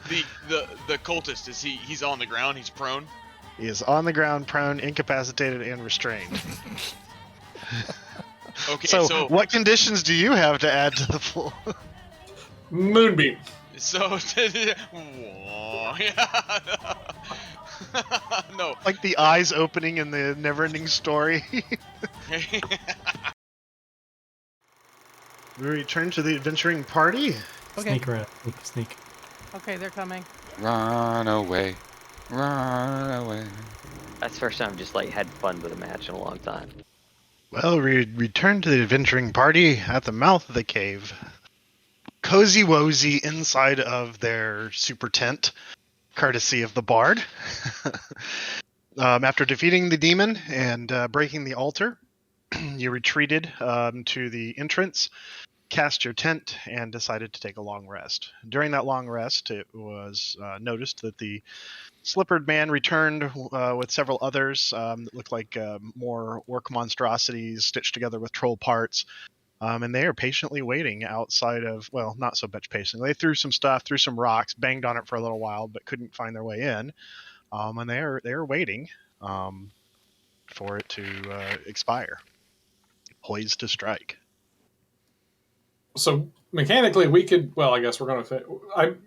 The cultist, he's on the ground, he's prone? He is on the ground, prone, incapacitated, and restrained. Okay, so what conditions do you have to add to the floor? Moonbeam. So no. Like the eyes opening in the never-ending story. We return to the adventuring party. Okay. Sneak around. Sneak. Okay, they're coming. Run away. Run away. That's the first time I've just like had fun with a match in a long time. Well, we return to the adventuring party at the mouth of the cave. Cozy wozy inside of their super tent, courtesy of the bard. After defeating the demon and breaking the altar, you retreated to the entrance, cast your tent, and decided to take a long rest. During that long rest, it was noticed that the slippered man returned with several others that looked like more orc monstrosities stitched together with troll parts. And they are patiently waiting outside of, well, not so much patiently. They threw some stuff, threw some rocks, banged on it for a little while, but couldn't find their way in. And they are waiting for it to expire. Poised to strike. So mechanically, we could. Well, I guess we're going to.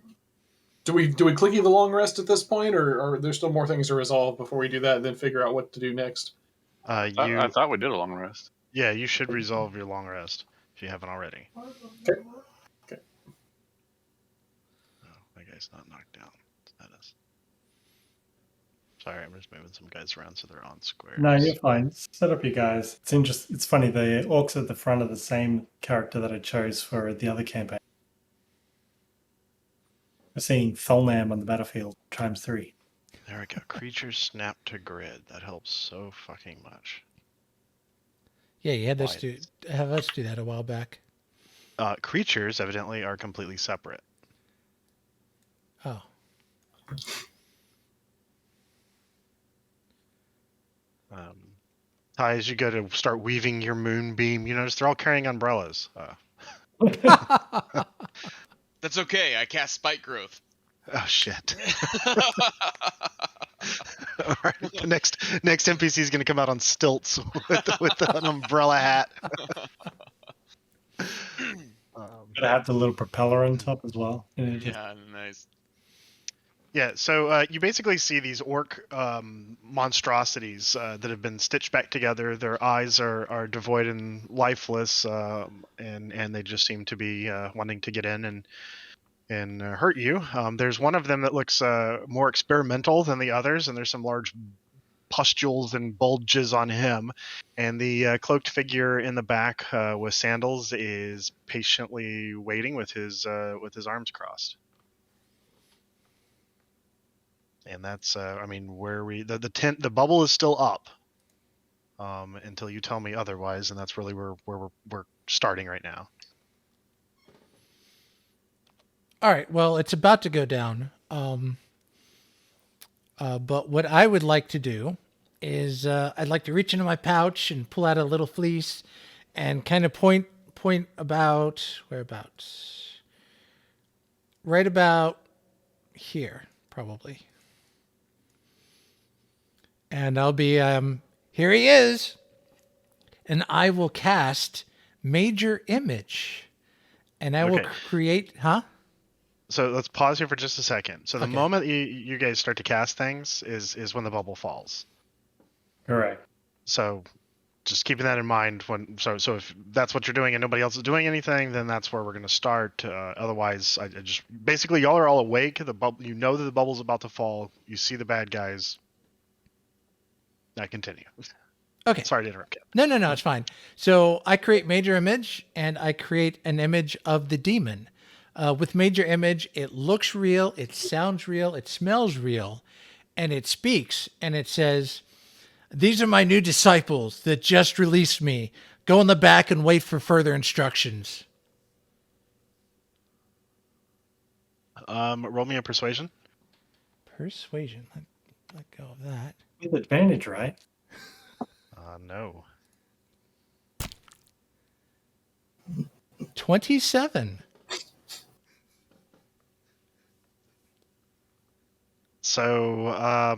Do we clicky the long rest at this point, or are there still more things to resolve before we do that, and then figure out what to do next? I thought we did a long rest. Yeah, you should resolve your long rest if you haven't already. Okay. Oh, that guy's not knocked down. That is. Sorry, I'm just moving some guys around so they're on squares. No, you're fine. Set up you guys. It's funny, the orcs at the front are the same character that I chose for the other campaign. We're seeing Tholnam on the battlefield ×3. There we go. Creatures snap to grid. That helps so fucking much. Yeah, you had us do that a while back. Creatures evidently are completely separate. Oh. Tyee, as you go to start weaving your moonbeam, you notice they're all carrying umbrellas. That's okay, I cast Spike Growth. Oh shit. All right, the next NPC is going to come out on stilts with an umbrella hat. Gotta have the little propeller on top as well. Yeah, nice. Yeah, so you basically see these orc monstrosities that have been stitched back together. Their eyes are devoid and lifeless, and they just seem to be wanting to get in and hurt you. There's one of them that looks more experimental than the others, and there's some large pustules and bulges on him. And the cloaked figure in the back with sandals is patiently waiting with his arms crossed. And that's, the tent, the bubble is still up until you tell me otherwise, and that's really where we're starting right now. All right. Well, it's about to go down. But what I would like to do is I'd like to reach into my pouch and pull out a little fleece and kind of point about whereabouts. Right about here, probably. And I'll be, here he is. And I will cast Major Image. And I will create, So let's pause here for just a second. So the moment you guys start to cast things is when the bubble falls. Correct. So just keeping that in mind. So if that's what you're doing and nobody else is doing anything, then that's where we're going to start. Otherwise, I just basically y'all are all awake. The bubble, you know that the bubble's about to fall. You see the bad guys. I continue. Okay. Sorry to interrupt. No, it's fine. So I create Major Image, and I create an image of the demon. With Major Image, it looks real, it sounds real, it smells real, and it speaks, and it says, "These are my new disciples that just released me. Go in the back and wait for further instructions." Roll me a persuasion. Persuasion. Let go of that. With advantage, right? No. 27. So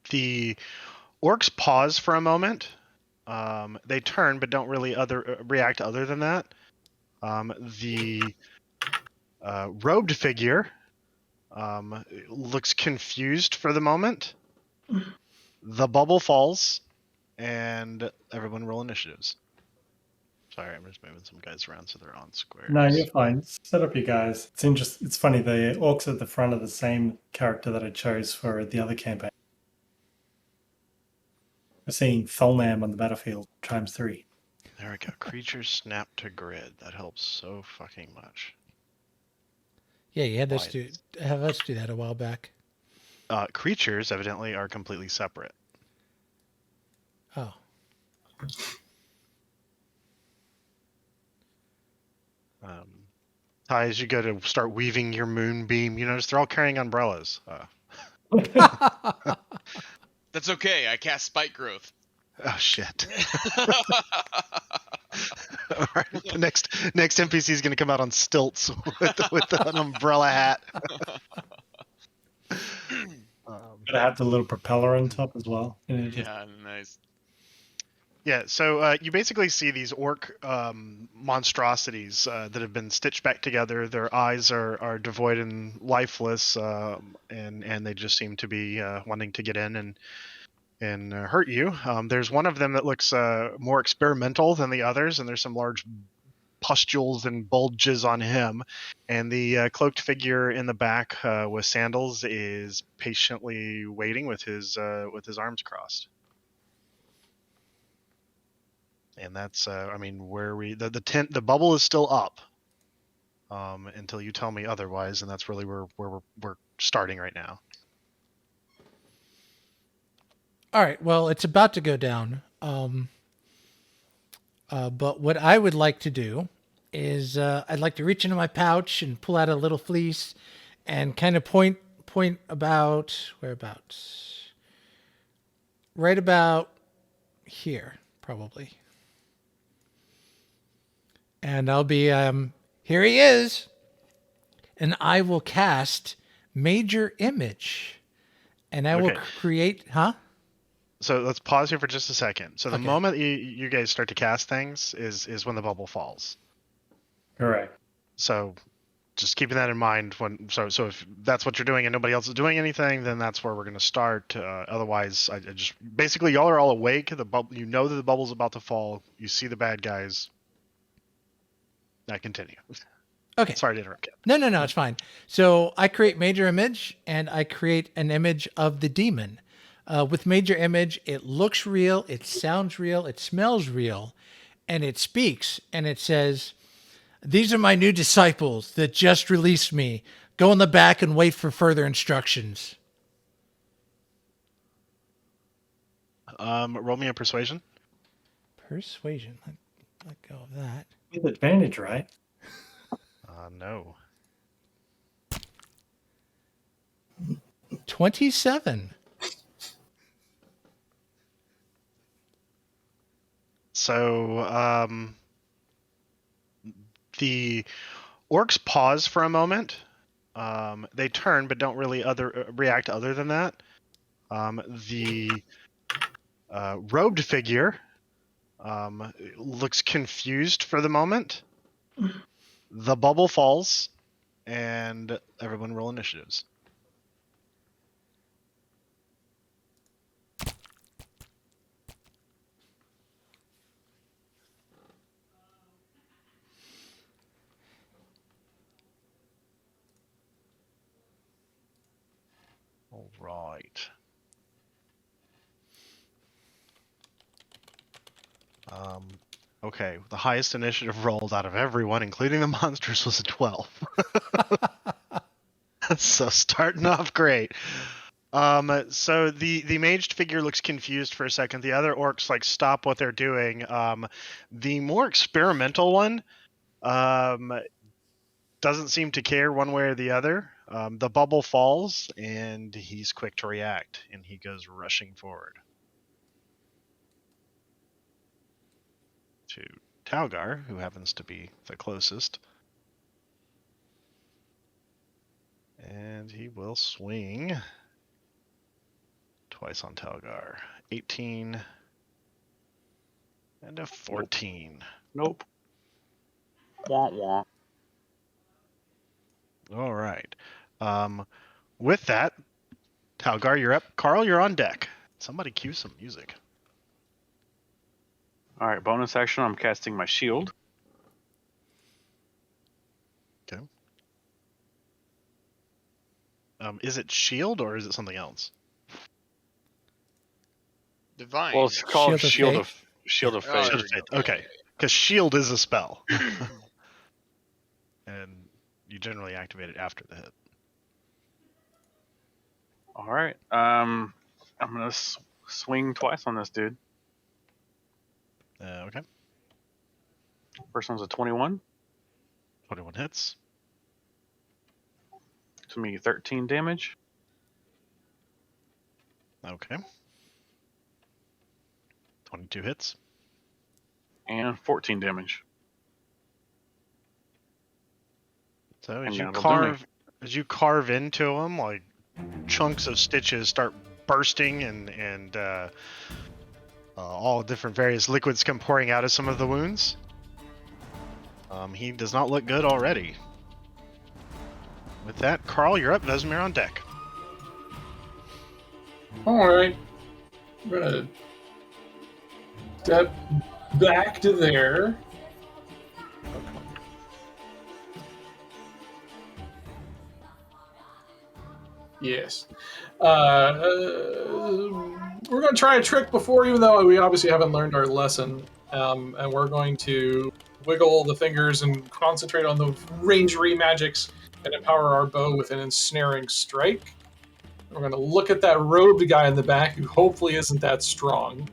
the orcs pause for a moment. They turn, but don't really react other than that. The robed figure looks confused for the moment. The bubble falls, and everyone roll initiatives. Sorry, I'm just moving some guys around so they're on squares. No, you're fine. Set up you guys. It's funny, the orcs at the front are the same character that I chose for the other campaign. We're seeing Tholnam on the battlefield ×3. There we go. Creatures snap to grid. That helps so fucking much. Yeah, you had have us do that a while back. Creatures evidently are completely separate. Oh. Tyee, as you go to start weaving your moonbeam, you notice they're all carrying umbrellas. That's okay. I cast Spike Growth. Oh shit! All right, the next NPC is going to come out on stilts with an umbrella hat. Gotta have the little propeller on top as well. Yeah, nice. Yeah, so you basically see these orc monstrosities that have been stitched back together. Their eyes are devoid and lifeless, and they just seem to be wanting to get in and hurt you. There's one of them that looks more experimental than the others, and there's some large pustules and bulges on him. And the cloaked figure in the back with sandals is patiently waiting with his arms crossed. And that's, the bubble is still up until you tell me otherwise, and that's really where we're starting right now. All right. Well, it's about to go down. But what I would like to do is I'd like to reach into my pouch and pull out a little fleece and kind of point whereabouts? Right about here, probably. And I'll be, here he is. And I will cast Major Image. And I will create, So let's pause here for just a second. So the Okay. moment you guys start to cast things is when the bubble falls. Correct. So just keeping that in mind. So if that's what you're doing and nobody else is doing anything, then that's where we're going to start. Otherwise, I just basically y'all are all awake. The bubble, you know that the bubble's about to fall. You see the bad guys. I continue. Okay. Sorry to interrupt. No, it's fine. So I create Major Image, and I create an image of the demon. With Major Image, it looks real, it sounds real, it smells real, and it speaks, and it says, "These are my new disciples that just released me. Go in the back and wait for further instructions." Roll me a persuasion. Persuasion. Let go of that. With advantage, right? No. 27. So the orcs pause for a moment. They turn, but don't really react other than that. The robed figure looks confused for the moment. The bubble falls, and everyone roll initiatives. All right. Okay, the highest initiative rolled out of everyone, including the monsters, was a 12. So starting off great. So the maged figure looks confused for a second. The other orcs stop what they're doing. The more experimental one doesn't seem to care one way or the other. The bubble falls, and he's quick to react, and he goes rushing forward to Talgar, who happens to be the closest. And And he will swing twice on Talgar. 18 and a 14. Nope. Wah wah. All right. With that, Talgar, you're up. Karl, you're on deck. Somebody cue some music. All right, bonus action. I'm casting my shield. Okay. Is it shield or is it something else? Divine. Well, it's called Shield of Shield of Oh, Fate. Shield of Faith. Okay. Because shield is a spell. And you generally activate it after the hit. All right. I'm gonna swing twice on this dude. Okay. First one's a 21. 21 hits. To me, 13 damage. Okay. 22 hits. And 14 damage. So And as you that'll do carve into him, like chunks of stitches start bursting, and all different various liquids come pouring out of some of the wounds. He does not look good already. With that, Karl, you're up. Vesmir on deck. Alright. I'm gonna step back to there. Yes. We're going to try a trick before, even though we obviously haven't learned our lesson. And we're going to wiggle the fingers and concentrate on the rangery magics and empower our bow with an ensnaring strike. We're going to look at that robed guy in the back who hopefully isn't that strong.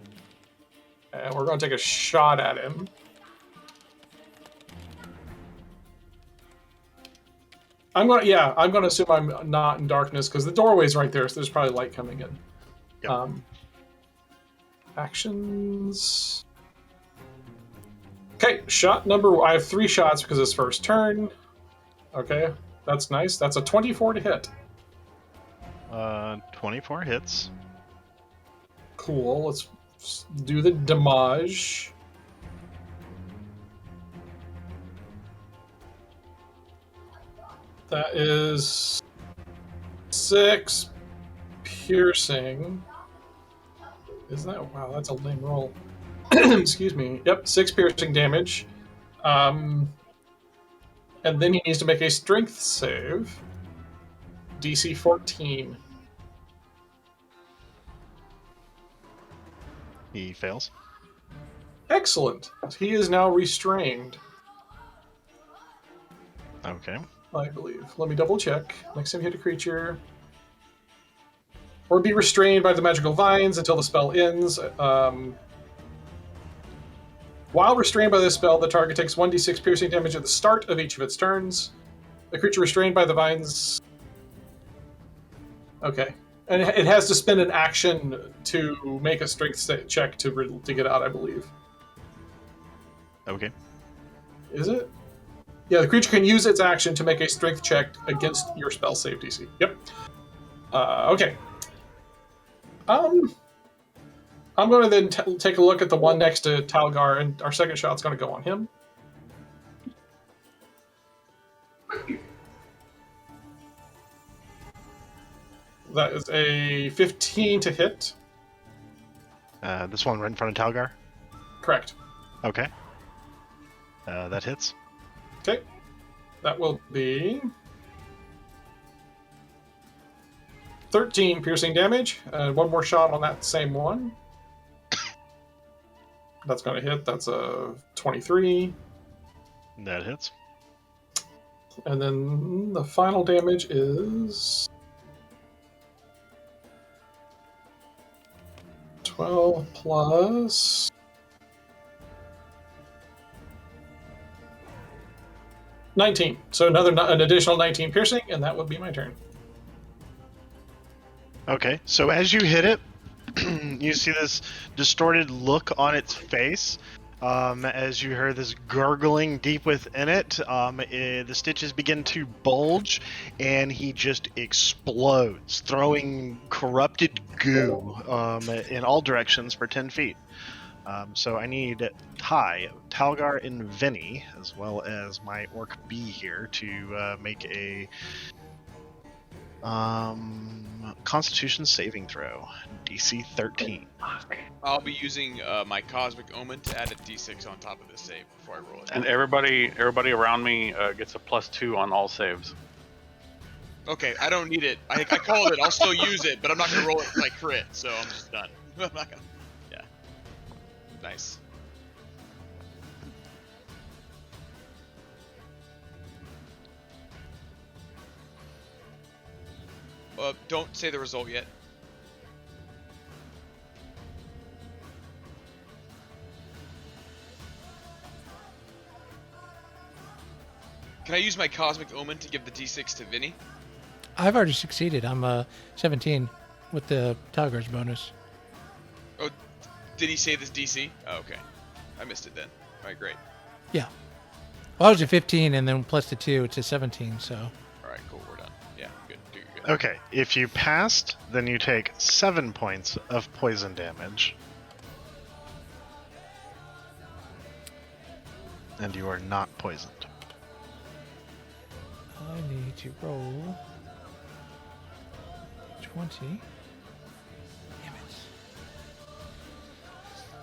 And we're going to take a shot at him. I'm going to assume I'm not in darkness because the doorway's right there, so there's probably light coming in. Yep. Actions. Okay, shot number. I have 3 shots because it's first turn. Okay, that's nice. That's a 24 to hit. 24 hits. Cool. Let's do the damage. That is 6 piercing. Is that? Wow, that's a lame roll. Excuse me. Yep, 6 piercing damage. And then he needs to make a strength save. DC 14. He fails. Excellent. He is now restrained, Okay. I believe. Let me double check. Next time you hit a creature. Or be restrained by the magical vines until the spell ends. While restrained by this spell, the target takes 1d6 piercing damage at the start of each of its turns. The creature restrained by the vines... Okay. And it has to spend an action to make a strength check to get out, I believe. Okay. Is it? Yeah, the creature can use its action to make a strength check against your spell save DC. Yep. Okay. I'm going to then take a look at the one next to Talgar, and our second shot's going to go on him. That is a 15 to hit. This one right in front of Talgar? Correct. Okay. That hits. Okay. That will be 13 piercing damage. One more shot on that same one. That's going to hit. That's a 23. That hits. And then the final damage is 12 plus 19. So an additional 19 piercing, and that would be my turn. Okay, so as you hit it, you see this distorted look on its face, As you hear this gurgling deep within it, the stitches begin to bulge, and he just explodes, throwing corrupted goo in all directions for 10 feet. So I need Tyee, Talgar, and Vinny, as well as my Orc B here, to make a Constitution saving throw, DC 13. I'll be using my Cosmic Omen to add a d6 on top of this save before I roll it. And everybody around me gets a +2 on all saves. Okay, I don't need it. I called it. I'll still use it, but I'm not gonna roll it like crit, so I'm just done. I'm not gonna. Yeah. Nice. Don't say the result yet. Can I use my Cosmic Omen to give the d6 to Vinny? I've already succeeded. I'm 17 with the Talgar's bonus. Oh, did he say this DC? Oh, okay. I missed it then. Alright, great. Yeah. Well, I was at 15, and then plus the 2, it's a 17, so. Alright, cool, we're done. Yeah, good. Good. Okay, if you passed, then you take 7 points of poison damage. And you are not poisoned. I need to roll 20. Damn it.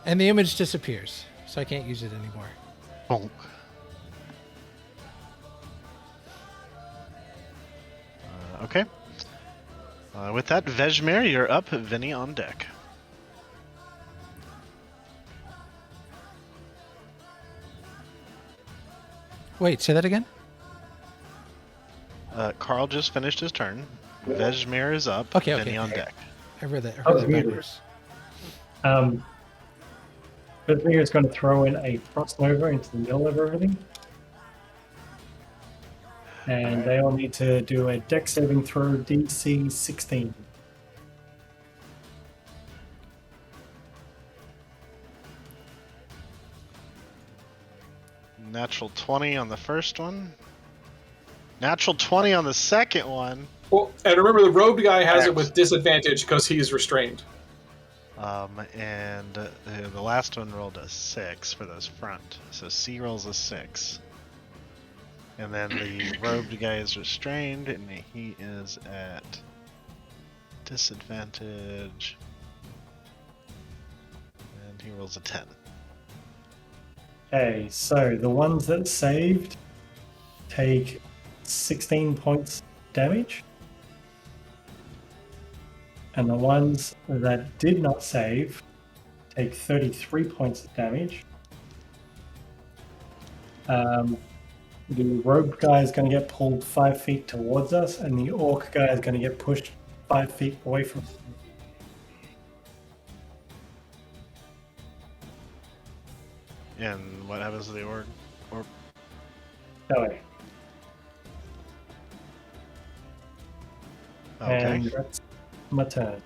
And the image disappears, so I can't use it anymore. Bonk. Okay. With that, Vesmir, you're up. Vinny on deck. Wait, say that again? Karl just finished his turn. Vesmir is up. Okay, Vinny okay. on deck. I read that. Oh, muted. Vesmir is going to throw in a Frost Nova into the middle of everything. And they all need to do a dex saving throw DC 16. Natural 20 on the first one. Natural 20 on the second one. Well, and remember, the robed guy has it with disadvantage because he's restrained. And the last one rolled a 6 for those front. So C rolls a 6. And then the robed guy is restrained, and he is at disadvantage. And he rolls a 10. Okay, so the ones that saved take 16 points damage. And the ones that did not save take 33 points of damage. The rogue guy is going to get pulled 5 feet towards us, and the orc guy is going to get pushed 5 feet away from us. And what happens to the orc? That way. Okay. And that's my turn.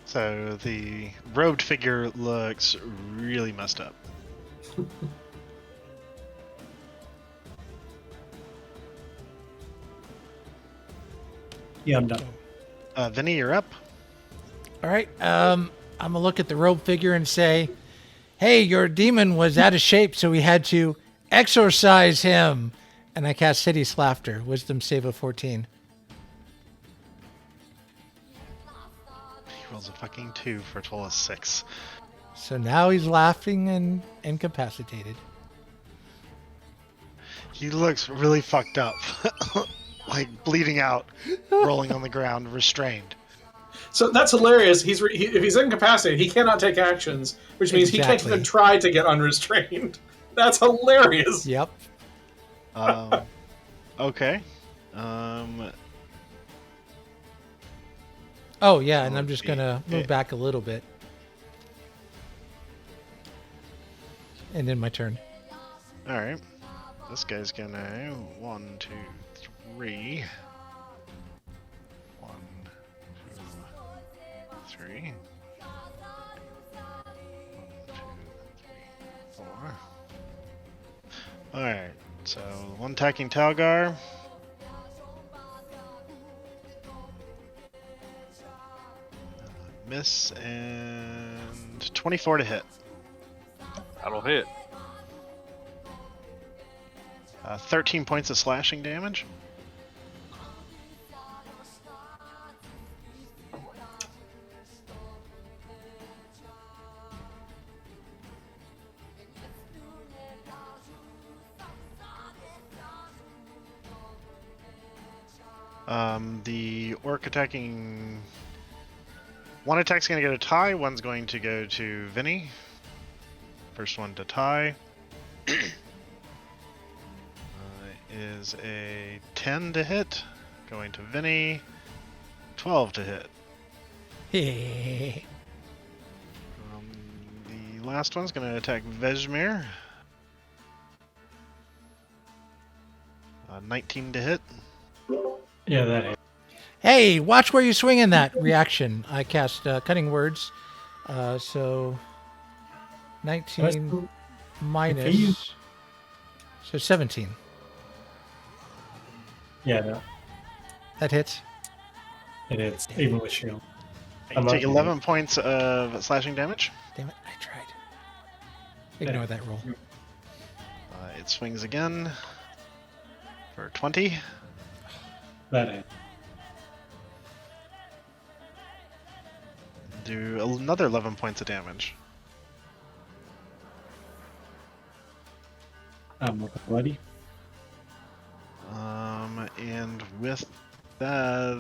So the robed figure looks really messed up. Yeah, I'm done. Vinny, you're up. All right. I'm going to look at the robe figure and say, hey, your demon was out of shape, so we had to exorcise him. And I cast Hideous Laughter. Wisdom save of 14. He rolls a fucking 2 for a total of 6. So now he's laughing and incapacitated. He looks really fucked up. Like bleeding out, rolling on the ground, restrained. So that's hilarious. If he's incapacitated, he cannot take actions, which means he can't Exactly. even try to get unrestrained. That's hilarious. Yep. Okay. Oh, yeah, and I'm just going to move back a little bit. And then my turn. All right. This guy's gonna 1, 2, 3. 1, 2, 3. 1, 2, 3, Alright, so one attacking Talgar. Miss and 24 to hit. That'll hit. 13 points of slashing damage. The orc attacking... One attack's going to go to Tyee, one's going to go to Vinny. First one to Tyee. Is a 10 to hit. Going to Vinny. 12 to hit. The last one's going to attack Vesmir. 19 to hit. Yeah, that hit. Hey, watch where you swing in that reaction. I cast Cutting Words. So 19 minus. So 17. Yeah, no, That hits. it is. Even with shield. You take 11 points of slashing damage. Damn it, I tried. Ignore that roll. It swings again for 20. That hit. Do another 11 points of damage. I'm looking bloody. And with that,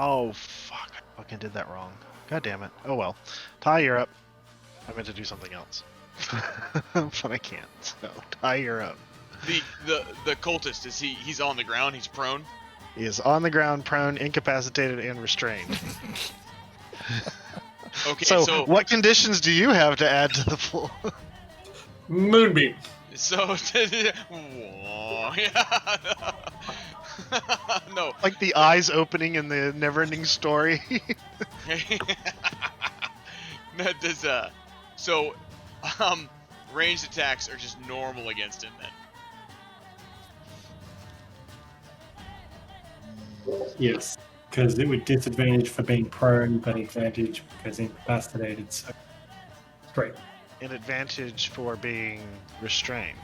oh fuck, I fucking did that wrong. God damn it. Oh well. Tyee, you're up. I meant to do something else. But I can't. So, Tyee, you're up. The cultist, he's on the ground, he's prone? He is on the ground, prone, incapacitated, and restrained. Okay, So, what conditions do you have to add to the pool? Moonbeam. So, no. Like the eyes opening in the never-ending story. That does, so, ranged attacks are just normal against him then. Yes. Because it would disadvantage for being prone, but advantage because incapacitated. So, great. An advantage for being restrained.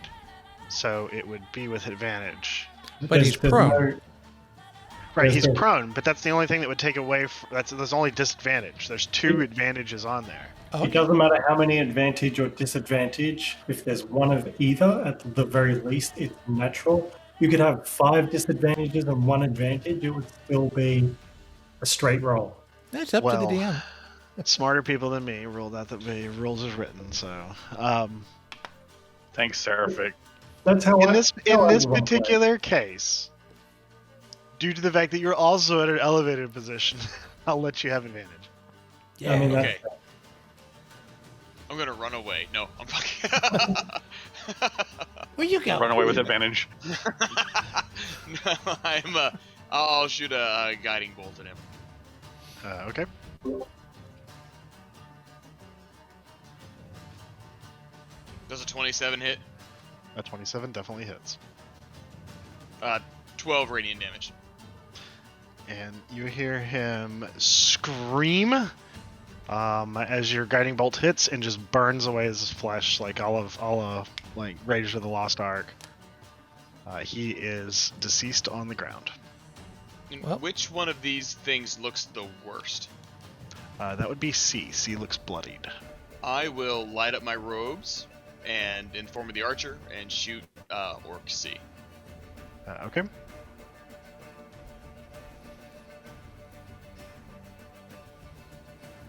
So it would be with advantage. But he's prone. Right, he's There's- prone, but that's the only thing that would take away. There's only disadvantage. There's two advantages on there. Oh, It doesn't matter how many advantage or disadvantage. If there's one of either, at the very least, it's natural. You could have 5 disadvantages and 1 advantage. It would still be a straight roll. that's up Well, to the DM. Smarter people than me ruled out that the rules is written. So, Thanks, Seraphic. That's how in I- this how I in this would play. particular case, due to the fact that you're also at an elevated position, I'll let you have advantage. Yeah. I mean, Okay. that's I'm gonna run away. No, I'm fucking. Where you go? Run away with advantage. No, I'll shoot a guiding bolt at him. Okay. Does a 27 hit? A 27 definitely hits. 12 radiant damage. And you hear him scream as your guiding bolt hits and just burns away his flesh like all of like Rage of the Lost Ark. He is deceased on the ground. And Well- which one of these things looks the worst? That would be C. C looks bloodied. I will light up my robes and in form of the archer and shoot Orc C. Okay.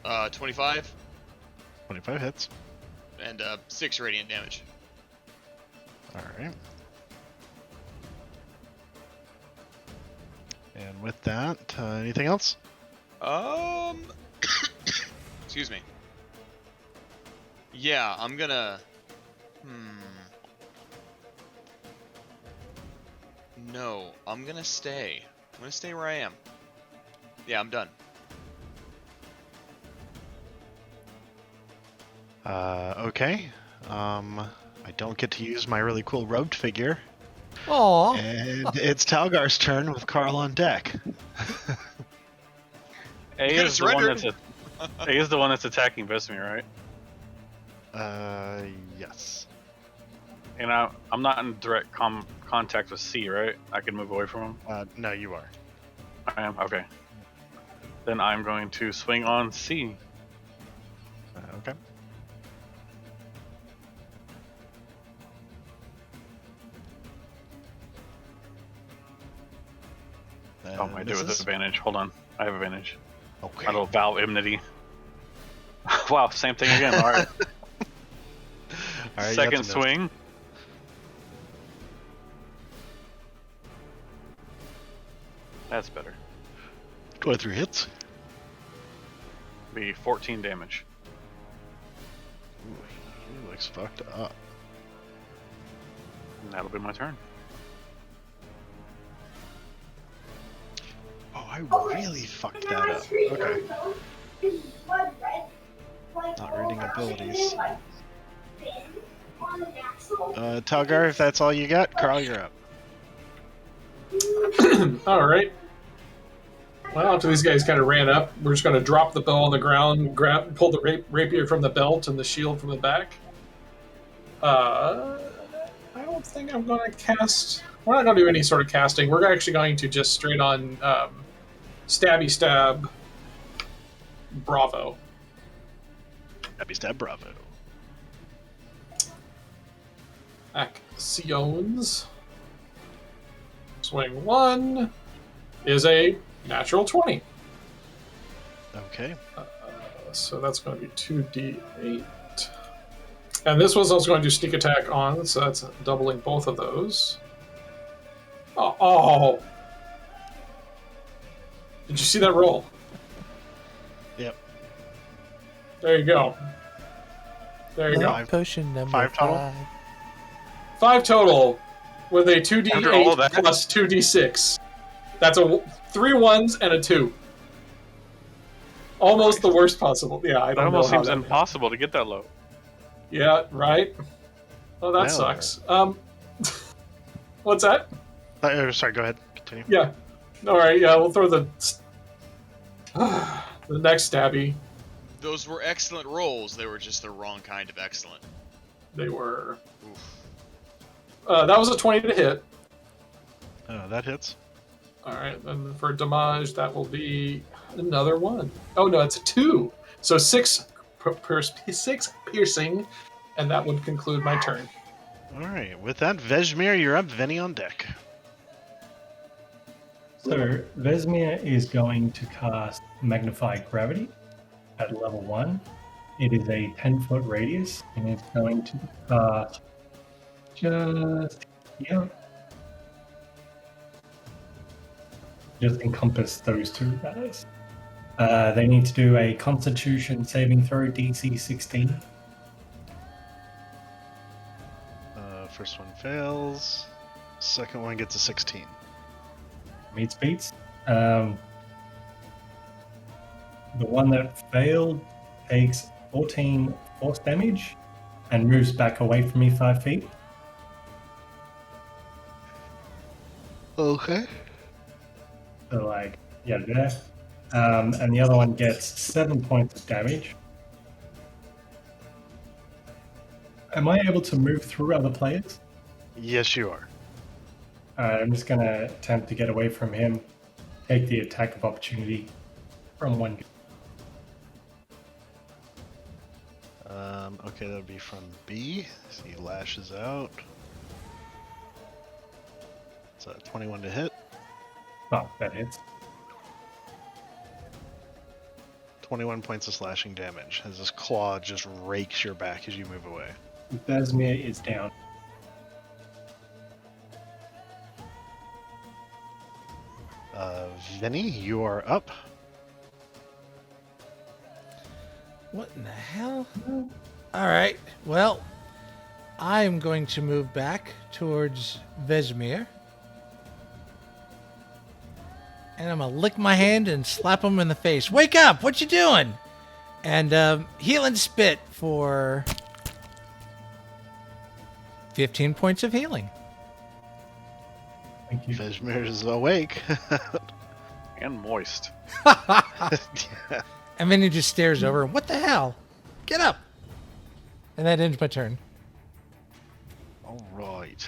Uh, 25 25 hits. and 6 radiant damage. All right. And with that, anything else? Excuse me. Yeah, I'm gonna. No, I'm gonna stay. I'm gonna stay where I am. Yeah, I'm done. Okay. I don't get to use my really cool robed figure. Aw. And it's Talgar's turn with Karl on deck. A Yeah, is the one surrendered. that's A is the one that's attacking Vesmir, right? Yes. And I'm not in direct contact with C, right? I can move away from him. No, you are. I am. Okay. Then I'm going to swing on C. Okay. Oh, I do with Misses. advantage. Hold on. I have advantage. Okay. My little Val enmity. Wow, same thing again. All right. All right, you got Second to miss. swing. That's better. 23 hits. Be 14 damage. Ooh, he looks fucked up. And that'll be my turn. Oh, I really fucked that up. Okay. Not reading abilities. Talgar, if that's all you got, Karl, you're up. All right. Well, after these guys kind of ran up, we're just going to drop the bow on the ground, pull the rapier from the belt and the shield from the back. I don't think I'm going to cast. We're not going to do any sort of casting. We're actually going to just straight on stabby stab. Bravo. Happy stab, bravo. Actions. Swing 1 is a natural 20. Okay. So that's going to be 2d8. And this one's also going to do sneak attack on, so that's doubling both of those. Oh. Did you see that roll? Yep. There you go. There you go. Five. Potion number 5 total? 5. 5 total with a After all of 2d8 that? plus 2d6. That's a 3 1s and a 2. Almost the worst possible. Yeah, I That don't know almost how seems that impossible to get that low. Yeah, right? Oh, that Well. sucks. What's that? Sorry, go ahead. Continue. Yeah. All right. Yeah, we'll throw the the next stabby. Those were excellent rolls. They were just the wrong kind of excellent. They were. Oof. That was a 20 to hit. That hits. All right. And for damage, that will be another 1. Oh no, it's a 2. So 6 piercing, and that would conclude my turn. All right. With that, Vesmir, you're up. Vinny on deck. So Vesmir is going to cast Magnify Gravity at level 1. It is a 10-foot radius, and it's going to cast just here. Just encompass those two guys. They need to do a Constitution saving throw DC 16. First one fails. Second one gets a 16. Meets beats. The one that failed takes 14 force damage and moves back away from me 5 feet. Okay. So, there. And the other one gets 7 points of damage. Am I able to move through other players? Yes, you are. I'm just going to attempt to get away from him, take the attack of opportunity from one. Okay, that would be from B. So he lashes out. It's a 21 to hit. Oh, that hits. 21 points of slashing damage as this claw just rakes your back as you move away. Vesmir is down. Vinny, you are up. What in the hell? All right. Well, I am going to move back towards Vesmir. And I'm going to lick my hand and slap him in the face. Wake up! What you doing? And heal and spit for 15 points of healing. Thank you. Vesmir is awake. And moist. Yeah. And then he just stares over. What the hell? Get up! And that ends my turn. All right.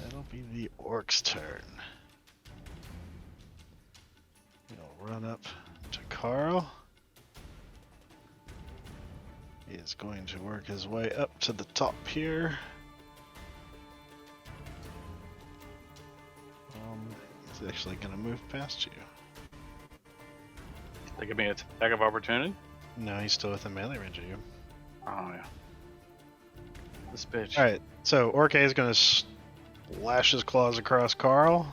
That'll be the orc's turn. He'll run up to Karl. He is going to work his way up to the top here. He's actually going to move past you. They give me an attack of opportunity. No, he's still within melee range of you. Oh yeah. This bitch. Alright, so Orc A is going to slash his claws across Karl.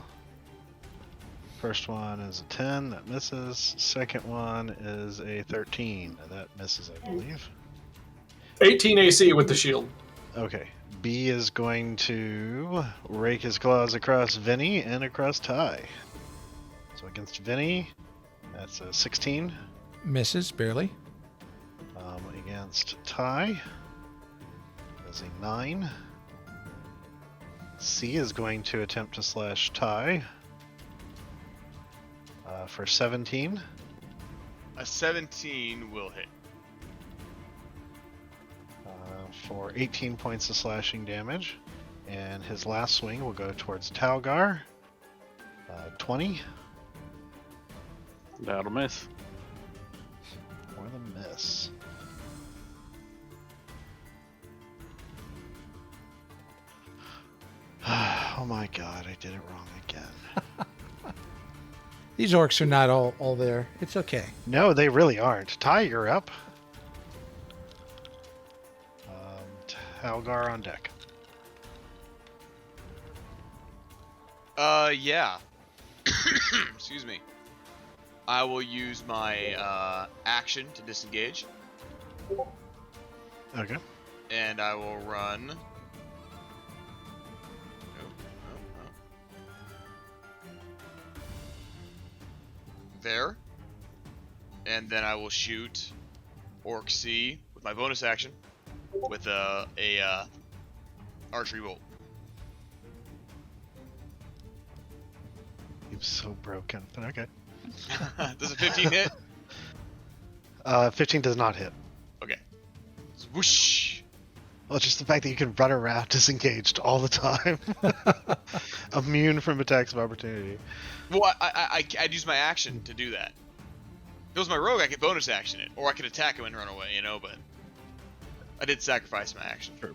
First one is a 10, that misses. Second one is a 13, that misses, I believe. 18 AC with the shield. Okay, B is going to rake his claws across Vinny and across Tyee. So against Vinny, that's a 16. Misses, barely. Against Tyee, that's a 9. C is going to attempt to slash Tyee for 17. A 17 will hit. For 18 points of slashing damage. And his last swing will go towards Talgar. 20 That'll miss. for the miss. Oh my god, I did it wrong again. These orcs are not all there. It's okay. No, they really aren't. Tyee, you're up. Talgar on deck. Yeah. Excuse me. I will use my action to disengage, Okay. and I will run. There. And then I will shoot Orc C with my bonus action with a archery bolt. He was so broken, but okay. Does a 15 hit? 15 does not hit. Okay. Whoosh. Well, just the fact that you can run around disengaged all the time. Immune from attacks of opportunity. Well, I'd use my action to do that. If it was my rogue, I could bonus action it, or I could attack him and run away, you know, but I did sacrifice my action. True.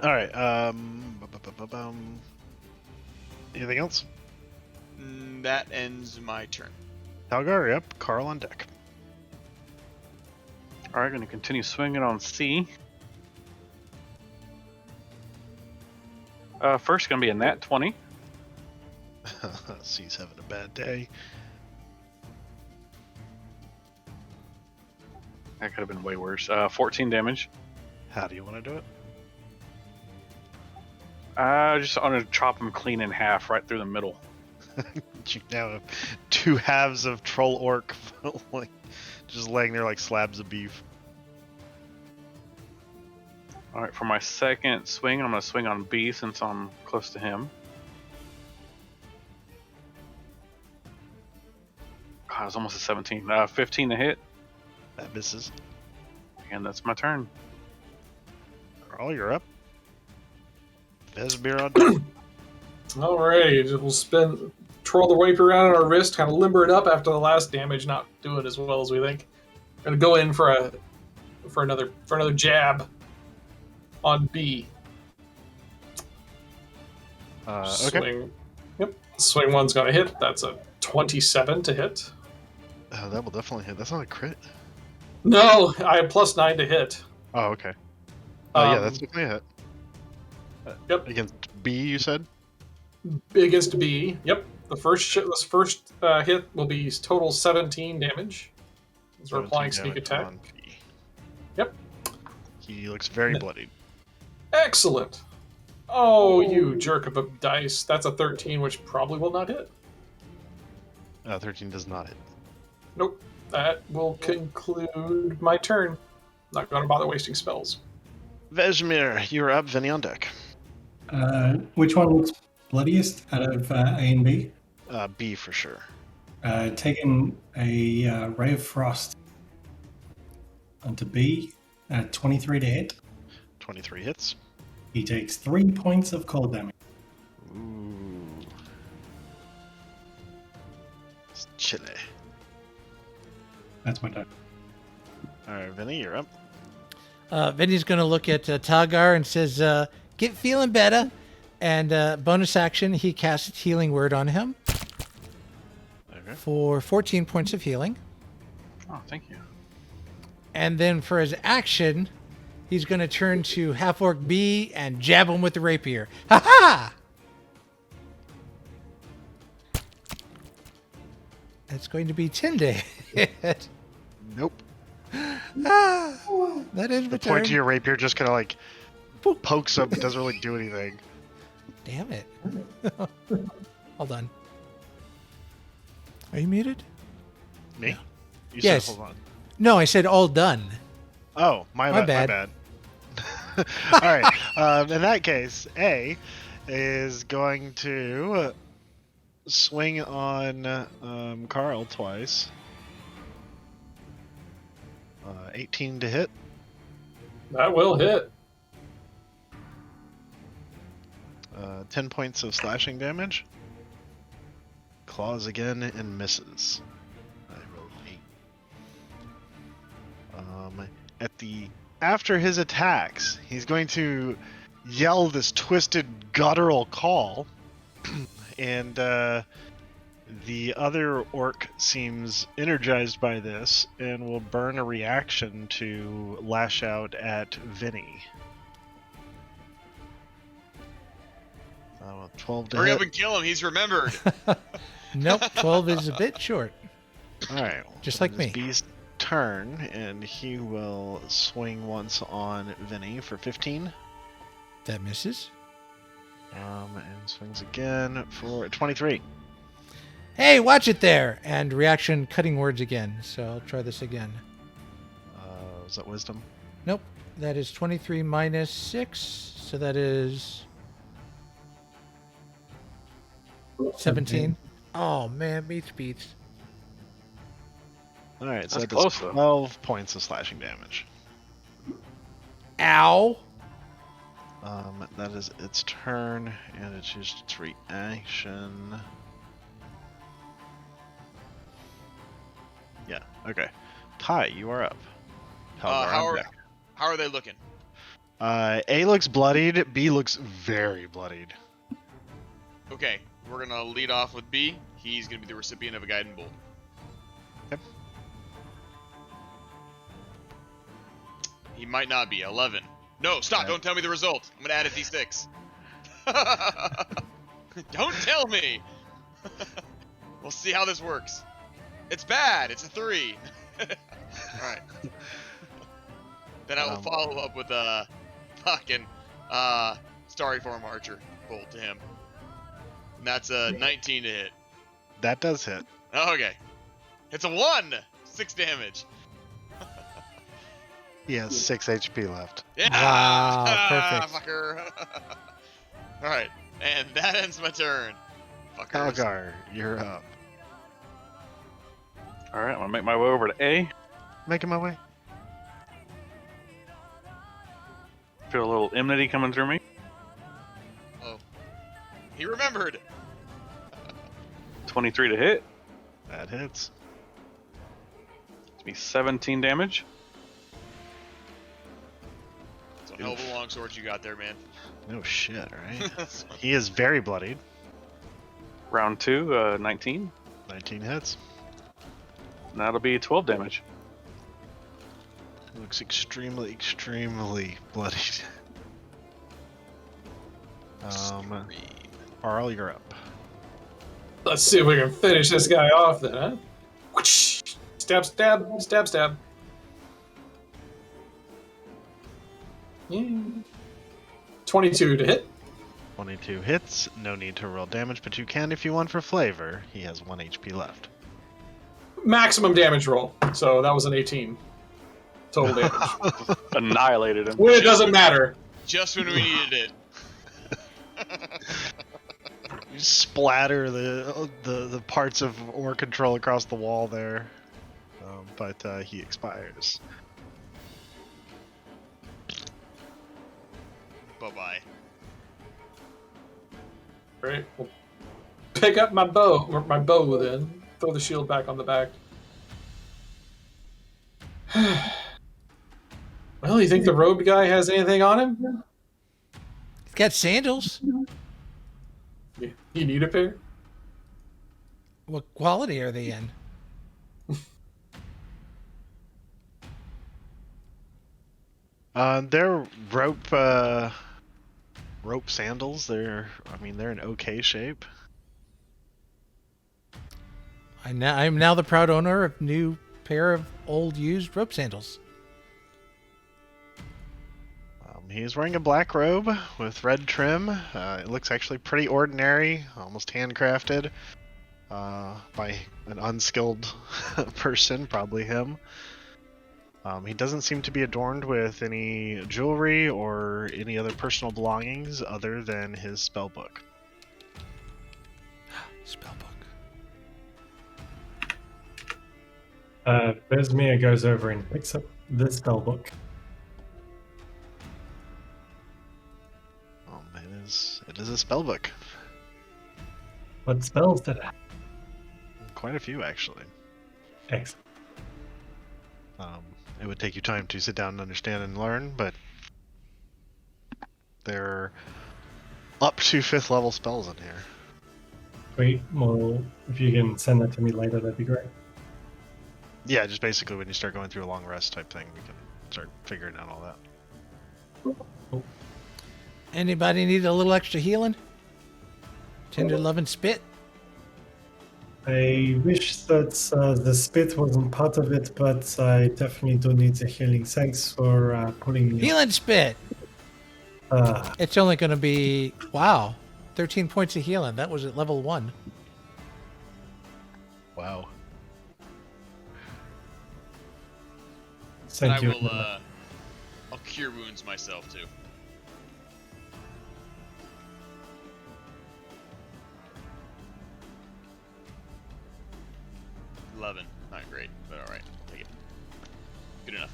Alright, anything else? That ends my turn. Talgar, yep. Karl on deck. All right, going to continue swinging on C. First, going to be a nat 20. C's having a bad day. That could have been way worse. 14 damage. How do you want to do it? Just want to chop him clean in half right through the middle. You now have two halves of troll orc like just laying there like slabs of beef. All right, for my second swing, I'm going to swing on B since I'm close to him. God, it was almost a 17. 15 to hit, That misses. and that's my turn. Karl, you're up. Vesmir on deck. Alrighty, we'll twirl the whip around on our wrist, kind of limber it up after the last damage not doing as well as we think. Gonna go in for another jab on B. Okay. Swing. Yep. Swing one's gonna hit. That's a 27 to hit. That will definitely hit. That's not a crit. No, I have +9 to hit. Oh, okay. Yeah, Um, that's definitely a hit. Yep. Against B, you said? Against B. Yep. This first hit will be total 17 damage. As we're applying 17 sneak damage attack. on B. Yep. He looks very bloodied. Excellent. Oh, you jerk of a dice. That's a 13, which probably will not hit. 13 does not hit. Nope. That will conclude my turn. Not going to bother wasting spells. Vesmir, you're up. Vinny on deck. Which one looks bloodiest out of A and B? B for sure. Taking a Ray of Frost onto B, 23 to hit. 23 hits. He takes 3 points of cold damage. Ooh. It's chilly. That's my turn. Alright, Vinny, you're up. Vinny's going to look at Talgar and says, get feeling better. And bonus action, he casts Healing Word on him Okay. for 14 points of healing. Oh, thank you. And then for his action, he's going to turn to Half-Orc B and jab him with the rapier. Ha-ha! That's going to be 10 to hit. Nope. That is The my point turn. to your rapier just kind of like Boop. pokes him, doesn't really do anything. Damn it. Hold on. Are you muted? Me? You Yes. said hold on. No, I said all done. Oh, my bad. All right. In that case, A is going to swing on Karl twice. 18 to hit. That will hit. 10 points of slashing damage. Claws again and misses. I rolled 8. After his attacks, he's going to yell this twisted guttural call, and the other orc seems energized by this and will burn a reaction to lash out at Vinny. 12 to Hurry hit. up and kill him. He's remembered. Nope, 12 is a bit short. All right, Just like it's me. B's turn, and he will swing once on Vinny for 15. That misses. And swings again for 23. Hey, watch it there! And reaction cutting words again. So I'll try this again. Was that wisdom? Nope. That is 23 minus 6. So that is 17. Oh, man. Beats. All right, so That's that does close, though. 12 points of slashing damage. Ow! That is its turn, and it's used its reaction. Yeah, okay. Tyee, you are up. Talgar, I'm back. How are they looking? A looks bloodied, B looks very bloodied. Okay, we're gonna lead off with B. He's gonna be the recipient of a guiding bolt. Yep. He might not be. 11. No, stop! Okay. Don't tell me the result. I'm gonna add a d6. Don't tell me. We'll see how this works. It's bad. It's a 3. All right. Then I will follow up with a fucking Starry Form Archer bolt to him. And that's a 19 to hit. That does hit. Okay. It's a 1! 6 damage. He has 6 HP left. Yeah! Wow, perfect. Fucker. Alright. And that ends my turn. Fuckers. Talgar, you're up. All right, I'm gonna make my way over to A. Making my way. Feel a little enmity coming through me. Oh. He remembered. 23 to hit. That hits. It's me 17 damage. It's a hell of a long sword you got there, man. No shit, right? He is very bloodied. Round 2, 19. 19 hits. And that'll be 12 damage. Looks extremely, extremely bloodied. Karl, you're up. Let's see if we can finish this guy off then, huh? Whoosh! Stab, stab, stab, stab. Yeah. 22 to hit. 22 hits. No need to roll damage, but you can if you want for flavor. He has 1 HP left. Maximum damage roll. So that was an 18. total damage. Annihilated him. When it doesn't matter. Just when we needed it. You splatter the parts of ore control across the wall there, but he expires. Bye-bye. Right. We'll pick up my bow then. Throw the shield back on the back. Well, you think the robe guy has anything on him? He's got sandals. You need a pair? What quality are they in? They're rope sandals. They're in okay shape. I'm now the proud owner of new pair of old used rope sandals. He's wearing a black robe with red trim. It looks actually pretty ordinary, almost handcrafted by an unskilled person, probably him. He doesn't seem to be adorned with any jewelry or any other personal belongings other than his spellbook. Spellbook. Vesmir goes over and picks up the spellbook. It is a spellbook. What spells did it have? Quite a few, actually. Excellent. It would take you time to sit down and understand and learn, but there are up to 5th level spells in here. Great. Well, if you can send that to me later, that'd be great. Yeah, just basically when you start going through a long rest type thing, we can start figuring out all that. Cool. Anybody need a little extra healing? Tender loving spit. I wish that the spit wasn't part of it, but I definitely do need the healing. Thanks for putting me. Healing spit. It's only going to be 13 points of healing. That was at level 1. Wow. Thank And you. I'll cure wounds myself too. $11. Not great, but alright. I'll take it. Good enough.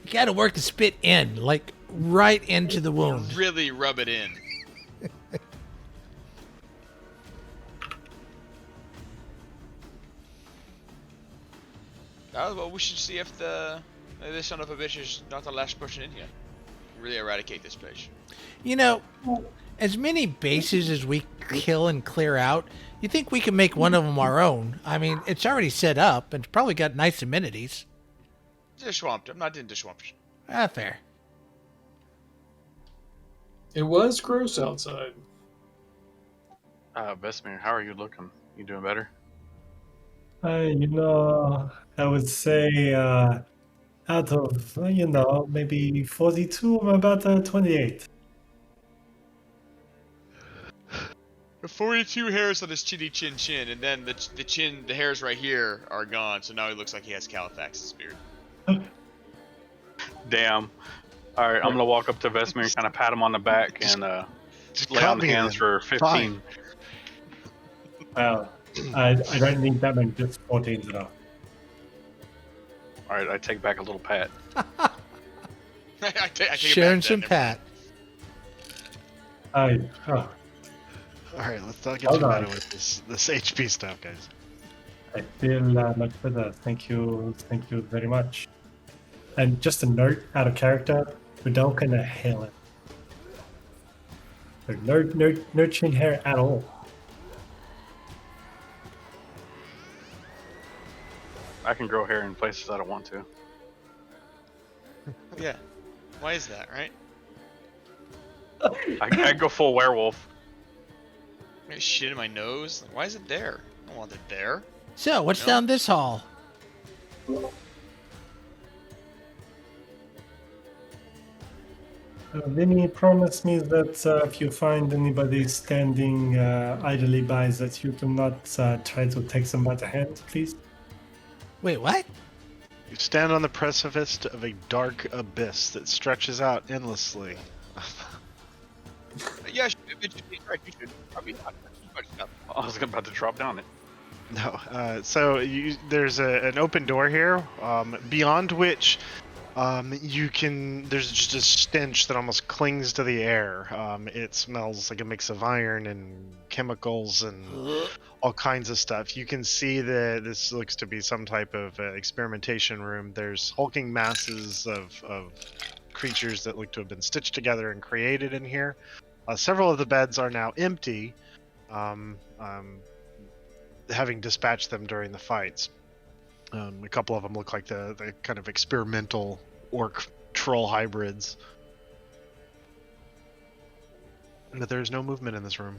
You got to work the spit in, like right into the wound. Really rub it in. Well, we should see if this son of a bitch is not the last person in here. Really eradicate this place. You know, as many bases as we kill and clear out, you think we can make one of them our own? I mean, it's already set up and it's probably got nice amenities. It's swamped. I'm not into swamps. Fair. It was gross outside. Vesmir, how are you looking? You doing better? I would say out of, maybe 42, I'm about 28. 42 hairs on his chinny chin chin, and then the hairs right here are gone, so now he looks like he has Califax's beard. Damn. Alright, I'm gonna walk up to Vesmir and kind of pat him on the back and lay on hands for 15. Fine. Well, I don't need that many, just 14's enough. Alright, I take back a little pat. I take Sharing it back some then, pat. Alright, let's not get Hold too on. mad with this HP stuff, guys. I feel much better. Thank you very much. And just a note, out of character, Vedalken a hairless. No chin hair at all. I can grow hair in places I don't want to. Yeah. Why is that, right? I go full werewolf. I got shit in my nose. Why is it there? I don't want it there. So, what's No. down this hall? Vinny promised me that if you find anybody standing idly by, that you do not try to take them by the hand, please. Wait, what? You stand on the precipice of a dark abyss that stretches out endlessly. Yeah, he's right. You should probably not. I was about to drop down it. No. There's an open door here, beyond which there's just a stench that almost clings to the air. It smells like a mix of iron and chemicals and all kinds of stuff. You can see that this looks to be some type of experimentation room. There's hulking masses of creatures that look to have been stitched together and created in here. Several of the beds are now empty, having dispatched them during the fights. A couple of them look like the kind of experimental orc troll hybrids. But there's no movement in this room.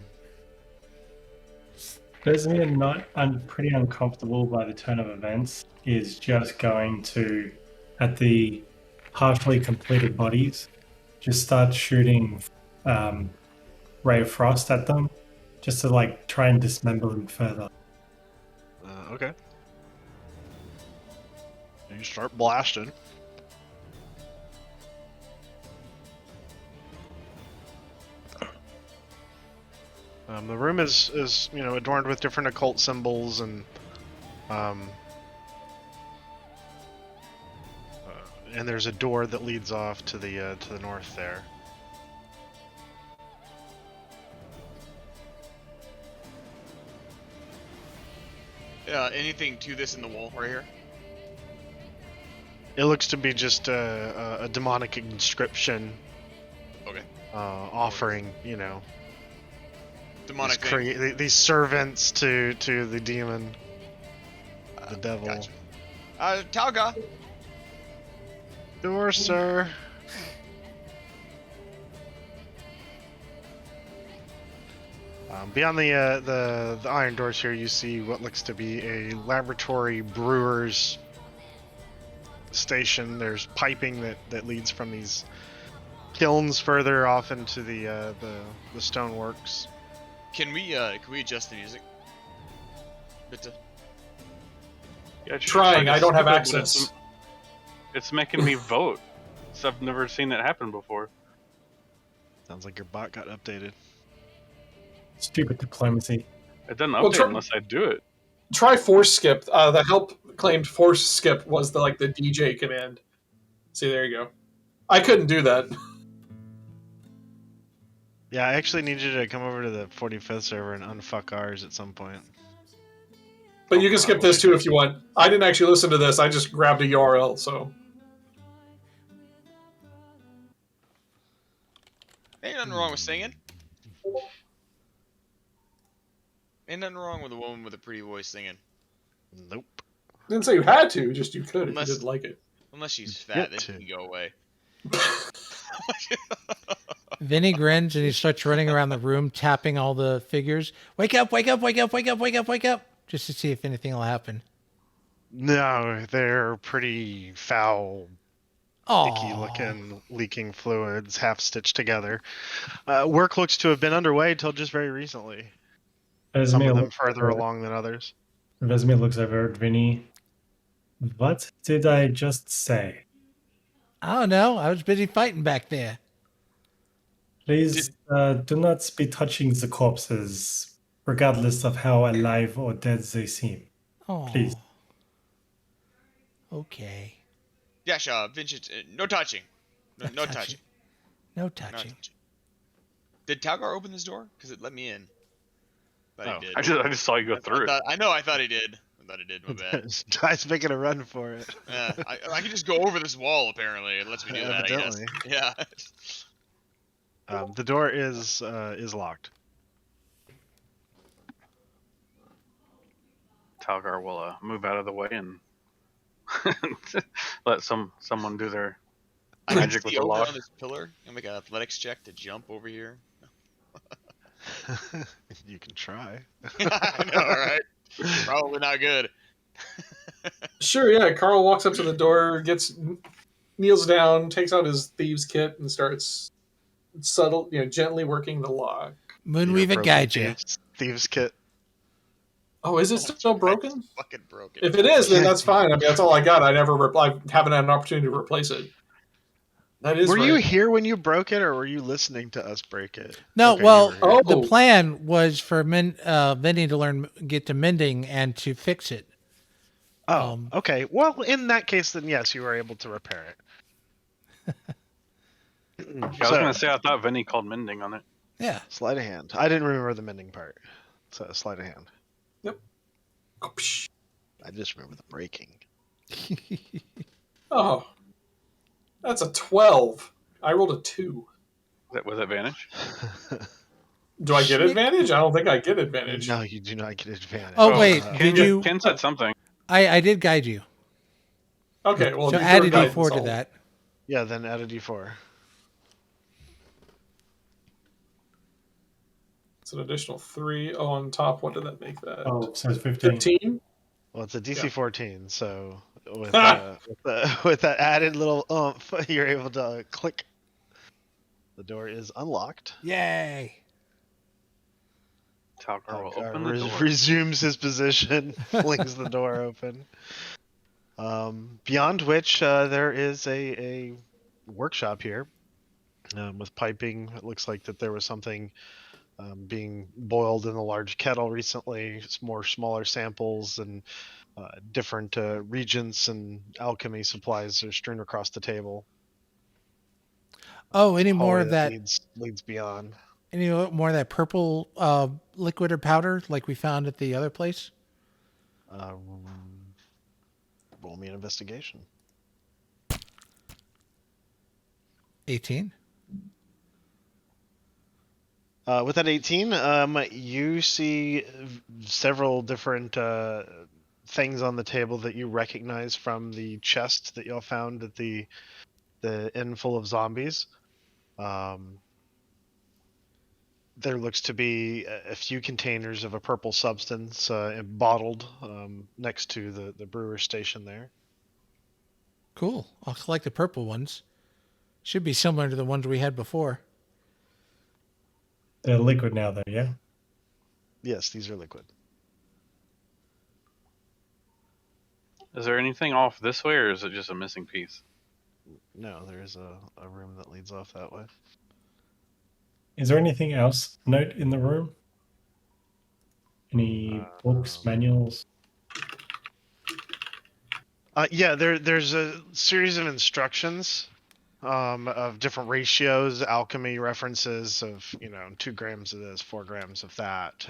Vesmir, pretty uncomfortable by the turn of events, is just going to, at the partially completed bodies, just start shooting Ray of Frost at them, just to like try and dismember them further. Okay. You start blasting. The room is adorned with different occult symbols and there's a door that leads off to the north there. Anything to this in the wall right here? It looks to be just a demonic inscription. Okay. Offering, Demonic thing. these servants to the demon, the devil. Gotcha. Talgar. Door, sir. Beyond the iron doors here, you see what looks to be a laboratory brewer's station. There's piping that leads from these kilns further off into the stoneworks. Can we adjust the music? Bitte. Yeah, Trying, I don't have access. It's making me vote. So I've never seen that happen before. Sounds like your bot got updated. Stupid diplomacy. It doesn't update unless I do it. Try force skip. The help claimed force skip was the DJ command. See, there you go. I couldn't do that. Yeah, I actually need you to come over to the 45th server and unfuck ours at some point. But you can skip this too if you want. I didn't actually listen to this. I just grabbed a URL, so. Ain't nothing wrong with singing. Ain't nothing wrong with a woman with a pretty voice singing. Nope. Didn't say you had to, just you could Unless- if you didn't like it. Unless she's fat, then she can go away. Vinny grins and he starts running around the room, tapping all the figures. Wake up, wake up, wake up, wake up, wake up, wake up. Just to see if anything will happen. No, they're pretty foul, icky looking, leaking fluids, half stitched together. Work looks to have been underway till just very recently. Some of them further along than others. Vesmir looks over at Vinny. What did I just say? I don't know. I was busy fighting back there. Please do not be touching the corpses, regardless of how alive or dead they seem. Oh. Please. Yeah, Okay. Vincent, no touching. No touching. No No touching. touching. Did Talgar open this door? Because it let me in. Thought he did. I just saw you go through it. I thought he did. I thought he did. My bad. Guy's making a run for it. I can just go over this wall. Apparently, it lets me do that. Evidently. I guess. Yeah. The door is locked. Talgar will move out of the way and let someone do their I can magic with see the over lock. on this pillar and make an athletics check to jump over here. You can try. I know, right? Probably not good. Sure, yeah. Karl walks up to the door, kneels down, takes out his thieves' kit, and starts gently working the lock. Moonweaver guide you. Thieves kit. Oh, is it still broken? It's fucking broken. If it is, then that's fine. I mean, that's all I got. I haven't had an opportunity to replace it. That is Were right. you here when you broke it, or were you listening to us break it? No, Okay, you well, were here. Oh. the plan was for Vinny to get to mending and to fix it. Oh, okay. Well, in that case, then yes, you were able to repair it. Yeah, I was gonna say I thought Vinny called mending on it. Yeah. Sleight of hand. I didn't remember the mending part. So sleight of hand. Yep. I just remember the breaking. Oh, that's a 12. I rolled a 2. Was it advantage? Do I get advantage? I don't think I get advantage. No, you do not get advantage. Oh, wait, Ken, did you? Ken said something. I did guide you. Okay, well, So if you add a throw guidance, d4 to I'll- that. Yeah, then add a d4. It's an additional 3. Oh, on top, what did that make that? Oh, so it's 15. 15? Well, it's a DC Yeah. 14, so with, with that added little oomph, you're able to click. The door is unlocked. Yay. Talgar will Talgar open the door. resumes his position, flings the door open. Beyond which, there is a workshop here with piping. It looks like that there was something being boiled in a large kettle recently. It's more smaller samples and different reagents and alchemy supplies are strewn across the table. Oh, any more Hallway of that? leads beyond. Any more of that purple liquid or powder like we found at the other place? Roll me an investigation. 18. With that 18, you see several different things on the table that you recognize from the chest that y'all found at the inn full of zombies. There looks to be a few containers of a purple substance bottled next to the brewer station there. Cool. I'll collect the purple ones. Should be similar to the ones we had before. They're liquid now, though, yeah? Yes, these are liquid. Is there anything off this way, or is it just a missing piece? No, there is a room that leads off that way. Is there anything else note in the room? Any books, manuals? Yeah, there's a series of instructions of different ratios, alchemy references of 2 grams of this, 4 grams of that.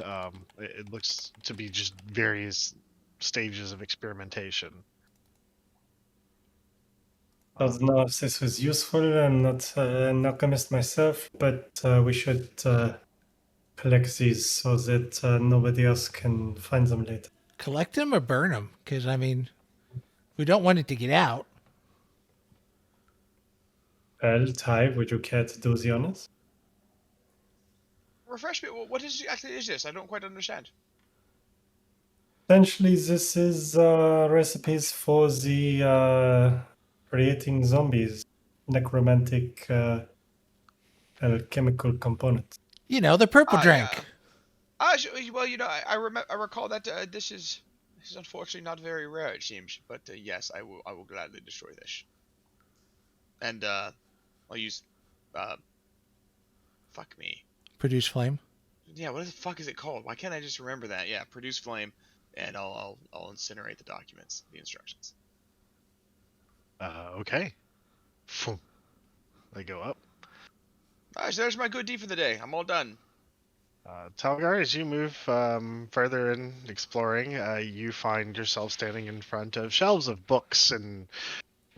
It looks to be just various stages of experimentation. I don't know if this was useful. I'm not an alchemist myself, but we should collect these so that nobody else can find them later. Collect them or burn them? Because, I mean, we don't want it to get out. Well, Tyee, would you care to do the honors? Refresh me. What actually is this? I don't quite understand. Essentially, this is recipes for the creating zombies, necromantic alchemical components. The purple drink. Well, I recall that this is unfortunately not very rare, it seems. But yes, I will gladly destroy this. And I'll use fuck me. Produce flame. Yeah, what the fuck is it called? Why can't I just remember that? Yeah, produce flame, and I'll incinerate the documents, the instructions. Okay. They go up. Alright, so there's my good deed for the day. I'm all done. Talgar, as you move further in exploring, you find yourself standing in front of shelves of books and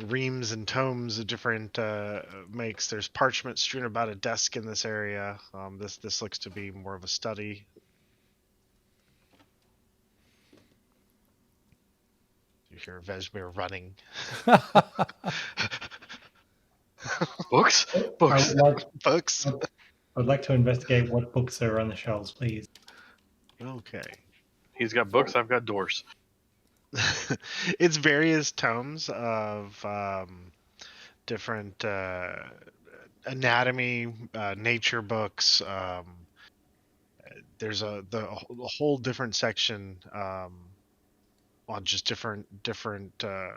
reams and tomes of different makes. There's parchment strewn about a desk in this area. This looks to be more of a study. You hear Vesmir running. Books? Books. I'd like to investigate what books are on the shelves, please. Okay. He's got books, I've got doors. It's various tomes of different anatomy, nature books, there's a whole different section on just different. The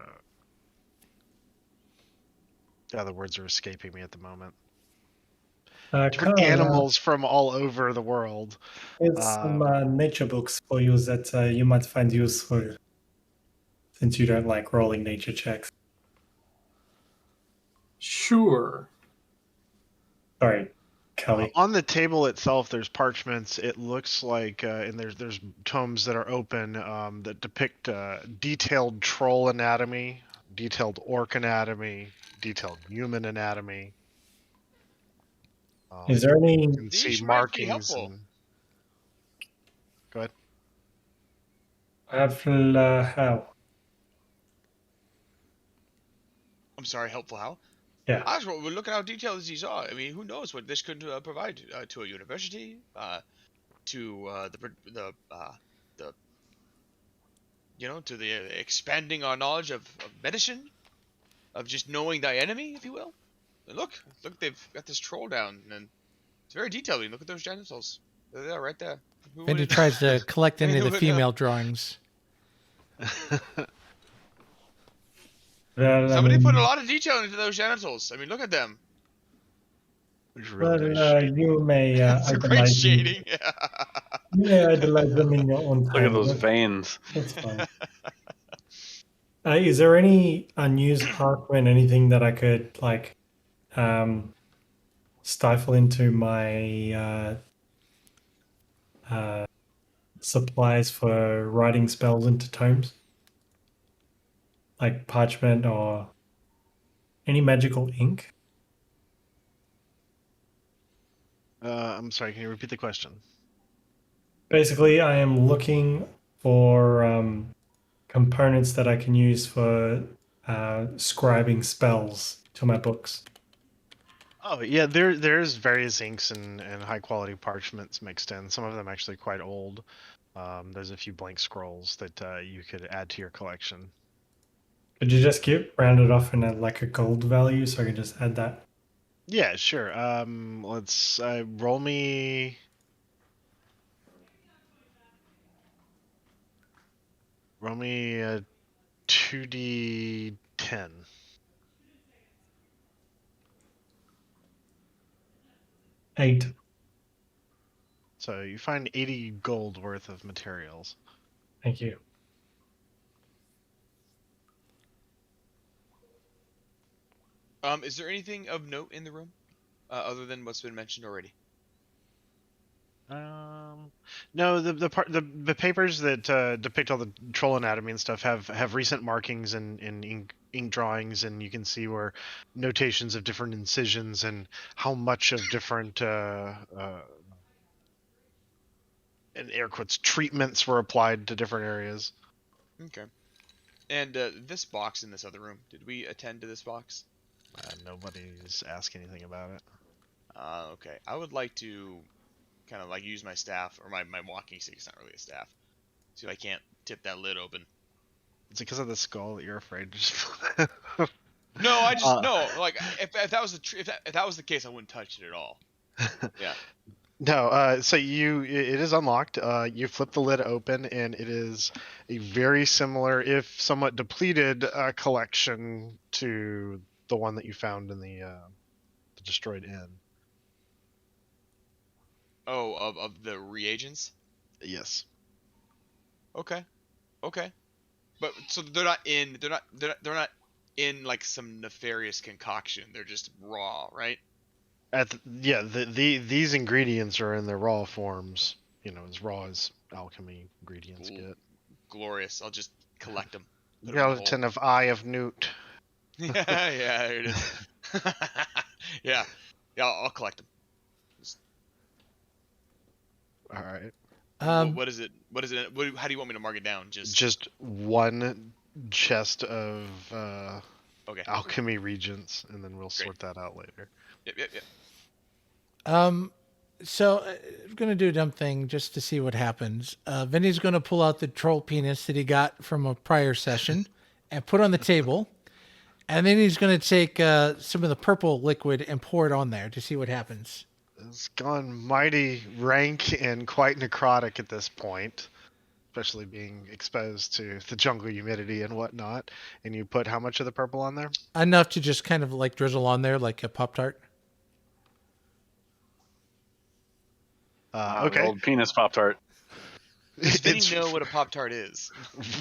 other words are escaping me at the moment. Different Karl, animals from all over the world. here's some nature books for you that you might find useful, since you don't like rolling nature checks. Sure. Sorry, Kelly. On the table itself, there's parchments. It looks like, and there's tomes that are open that depict detailed troll anatomy, detailed orc anatomy, detailed human anatomy. Is there any? You can These see might be markings. helpful. And... Go ahead. How? I'm sorry, helpful how? Yeah. I just well, look at how detailed these are. I mean, who knows what this could provide to a university, to the to the expanding our knowledge of medicine, of just knowing thy enemy, if you will. And look, they've got this troll down, and it's very detailed. Look at those genitals. They're there, right there. Vinny tries to collect any of the female drawings. Well, Somebody put a lot of detail into those genitals. I mean, look at them. You may It's a great idolize shading. You may idolize them in your own time. Look at those veins. That's fine. Is there any unused parchment, anything that I could stifle into my supplies for writing spells into tomes? Like parchment or any magical ink? I'm sorry, can you repeat the question? Basically, I am looking for components that I can use for scribing spells to my books. Oh yeah, there's various inks and high quality parchments mixed in. Some of them actually quite old. There's a few blank scrolls that you could add to your collection. Could you just round it off in a gold value so I can just add that? Yeah, sure. Let's roll me. Roll me a 2d10. 8. So you find 80 gold worth of materials. Thank you. Is there anything of note in the room, other than what's been mentioned already? No, the papers that depict all the troll anatomy and stuff have recent markings in ink drawings, and you can see where notations of different incisions and how much of different in air quotes treatments were applied to different areas. Okay. And this box in this other room, did we attend to this box? Nobody's asked anything about it. Okay. I would like to kind of use my staff, or my walking stick. It's not really a staff. See if I can't tip that lid open. Is it because of the skull that you're afraid to just... No, I just no. If that was if that was the case, I wouldn't touch it at all. Yeah. No, so it is unlocked. You flip the lid open, and it is a very similar, if somewhat depleted, collection to the one that you found in the destroyed inn. Oh, of the reagents? Yes. Okay. But so they're not in some nefarious concoction. They're just raw, right? These ingredients are in their raw forms. As raw as alchemy ingredients get. Glorious. I'll just collect them. Skeleton of Eye of Newt. Yeah, there it is. yeah, I'll collect them. All right. What is it? How do you want me to mark it down? Just one chest of okay. alchemy regents, and then we'll sort that out later. Yep. So I'm going to do a dumb thing just to see what happens. Vinny's going to pull out the troll penis that he got from a prior session and put on the table. And then he's going to take some of the purple liquid and pour it on there to see what happens. It's gone mighty rank and quite necrotic at this point, especially being exposed to the jungle humidity and whatnot. And you put how much of the purple on there? Enough to just kind of like drizzle on there like a Pop-Tart. The Okay. old penis Pop Tart. Does Vinny It's know what a Pop Tart is?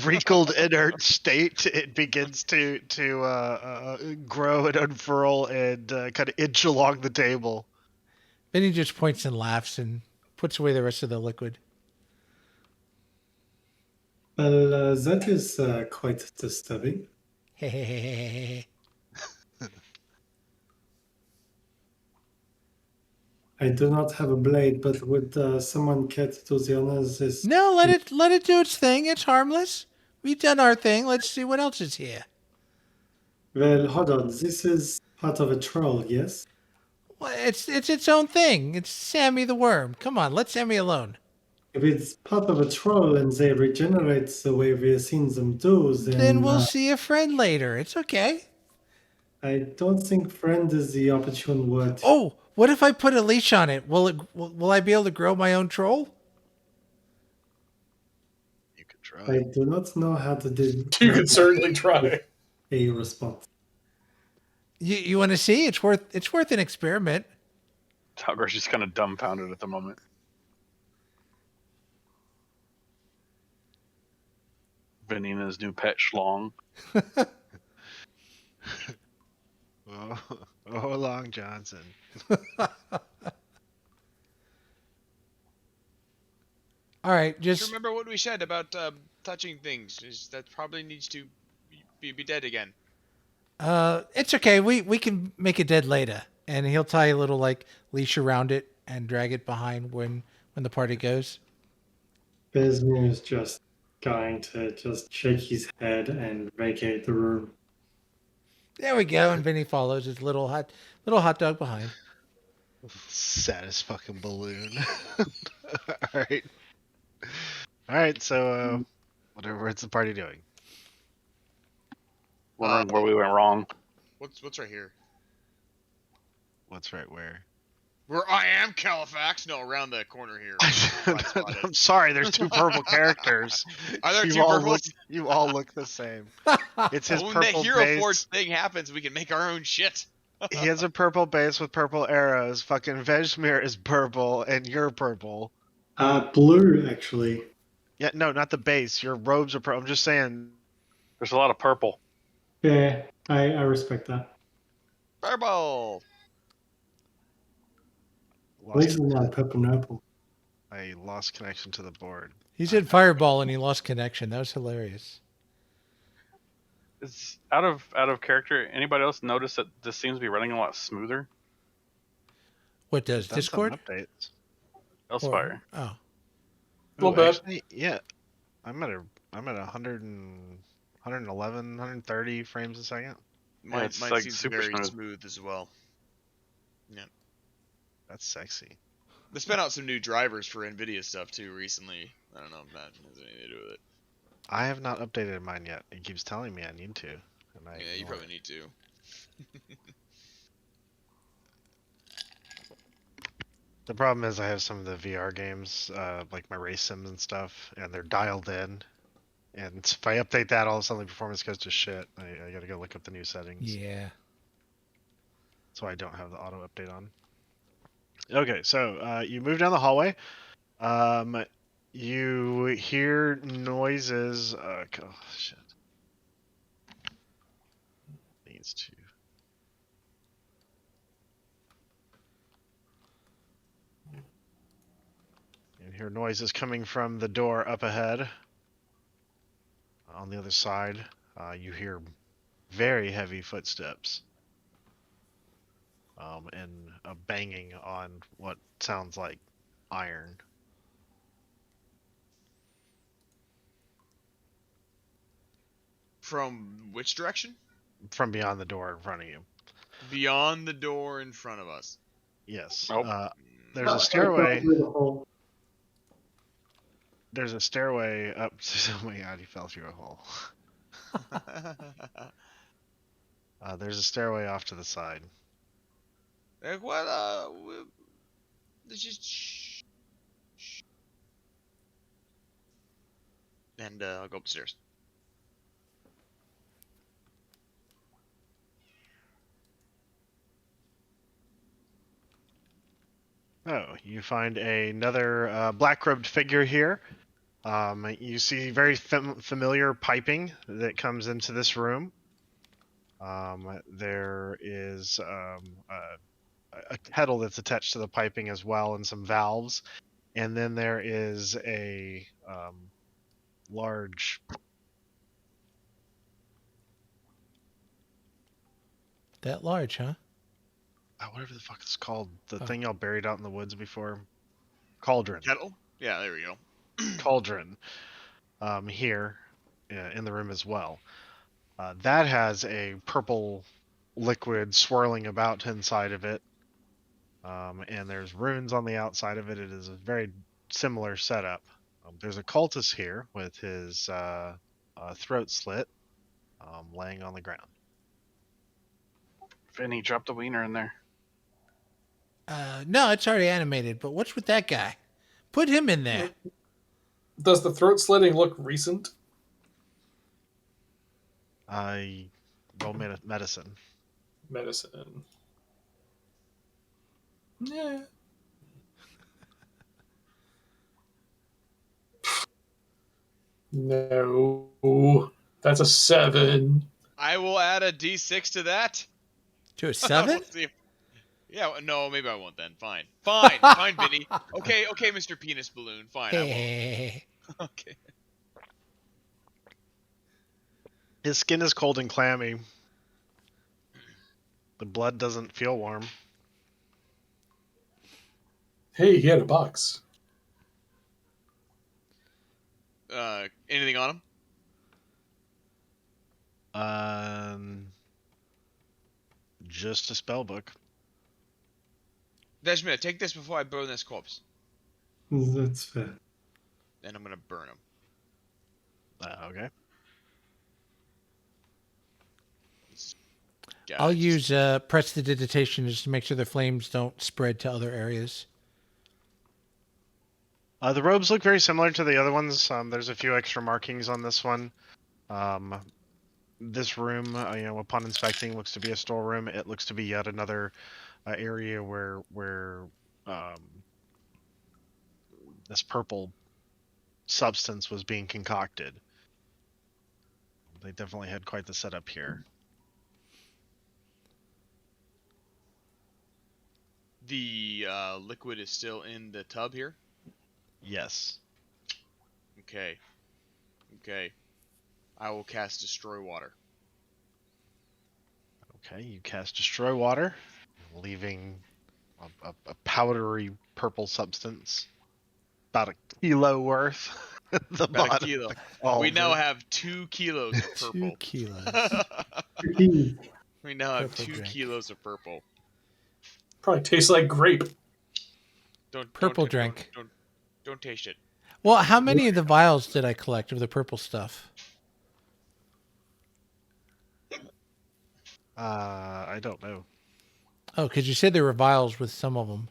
wrinkled inert state. It begins to grow and unfurl and kind of inch along the table. Then he just points and laughs and puts away the rest of the liquid. Well, that is quite disturbing. I do not have a blade, but would someone care to do the honors? No, let it do its thing. It's harmless. We've done our thing. Let's see what else is here. Well, hold on. This is part of a troll, yes? Well, it's its own thing. It's Sammy the Worm. Come on, let Sammy alone. If it's part of a troll and they regenerate the way we've seen them do, Then we'll see a friend later. It's okay. I don't think friend is the opportune word. Oh, what if I put a leash on it? Will I be able to grow my own troll? You could try. I do not know how to do You could certainly try. a response. You want to see? It's worth an experiment. Talgar's just kind of dumbfounded at the moment. Vinny and his new pet schlong. Long Johnson. All right, Just remember what we said about touching things. That probably needs to be dead again. it's okay. We can make it dead later, and he'll tie a little like leash around it and drag it behind when the party goes. Vesmir is just going to just shake his head and vacate the room. There we go, and Vinny follows his little hot dog behind. Saddest fucking balloon. Alright. Alright, so what's the party doing? Wondering where we went wrong. What's right here? What's right where? Where I am Califax. No, around the corner here. I'm sorry, there's two purple characters. Are there you two all purples? you all look the same. It's his When that purple Hero base. Forge thing happens, we can make our own shit. He has a purple base with purple arrows. Fucking Vesmir is purple, and you're purple. Blue, actually. Yeah, no, not the base. Your robes are purple. I'm just saying. There's a lot of purple. Yeah, I respect that. Purple. At least it's not purple noble. I lost connection to the board. He said fireball, and he lost connection. That was hilarious. It's out of character. Anybody else notice that this seems to be running a lot smoother? What does Done some Discord? updates. Talespire. Oh, A little bit. Actually, yeah, I'm at 100 and 111, 130 frames a second. Mine it's like seems super very smooth. smooth as well. That's sexy. They spent out some new drivers for NVIDIA stuff too recently. I don't know if that has anything to do with it. I have not updated mine yet. It keeps telling me I need to. And I Yeah, you ignore probably it. need to. The problem is I have some of the VR games, like my race sims and stuff, and they're dialed in. And if I update that, all of a sudden the performance goes to shit. I gotta go look up the new settings. yeah. So I don't have the auto update on. Okay, so you move down the hallway. You hear noises. Oh shit. Needs to. You hear noises coming from the door up ahead. On the other side, you hear very heavy footsteps. And a banging on what sounds like iron. From which direction? From beyond the door in front of you. Beyond the door in front of us. Yes. Nope. There's a stairway. Through the hole. There's a stairway up. Oh my god, he fell through a hole. There's a stairway off to the side. Like, what? let's just shh. And I'll go upstairs. Oh, you find another black-robed figure here. You see very familiar piping that comes into this room. There is a kettle that's attached to the piping as well, and some valves. And then there is a large... That large, huh? whatever the fuck it's called. The thing y'all buried out in the woods before. Cauldron. Kettle? Yeah, there we go. Cauldron. Here in the room as well. That has a purple liquid swirling about inside of it. And there's runes on the outside of it. It is a very similar setup. There's a cultist here with his throat slit, laying on the ground. Vinny, drop the wiener in there. No, it's already animated, but what's with that guy? Put him in there. Does the throat slitting look recent? I roll medicine. Medicine. Yeah. No. That's a 7. I will add a D6 to that. To a 7? We'll see. Yeah, no, maybe I won't then. Fine. Fine, Vinny. Okay, Mr. Penis Balloon. Fine, I won't. Okay. His skin is cold and clammy. The blood doesn't feel warm. Hey, he had a box. Anything on him? Just a spell book. Vesmir, take this before I burn this corpse. That's fair. Then I'm gonna burn him. Okay. I'll use prestidigitation just to make sure the flames don't spread to other areas. The robes look very similar to the other ones. There's a few extra markings on this one. This room, upon inspecting, looks to be a storeroom. It looks to be yet another area where this purple substance was being concocted. They definitely had quite the setup here. The liquid is still in the tub here? Yes. Okay. I will cast Destroy Water. Okay, you cast Destroy Water, leaving a powdery purple substance. About a kilo worth. About a kilo. We now have 2 kilos of purple. 2 kilos. We now have Purple 2 drink. kilos of purple. Probably tastes like grape. Purple drink. Don't taste it. Well, how many of the vials did I collect of the purple stuff? I don't know. Oh, because you said there were vials with some of them.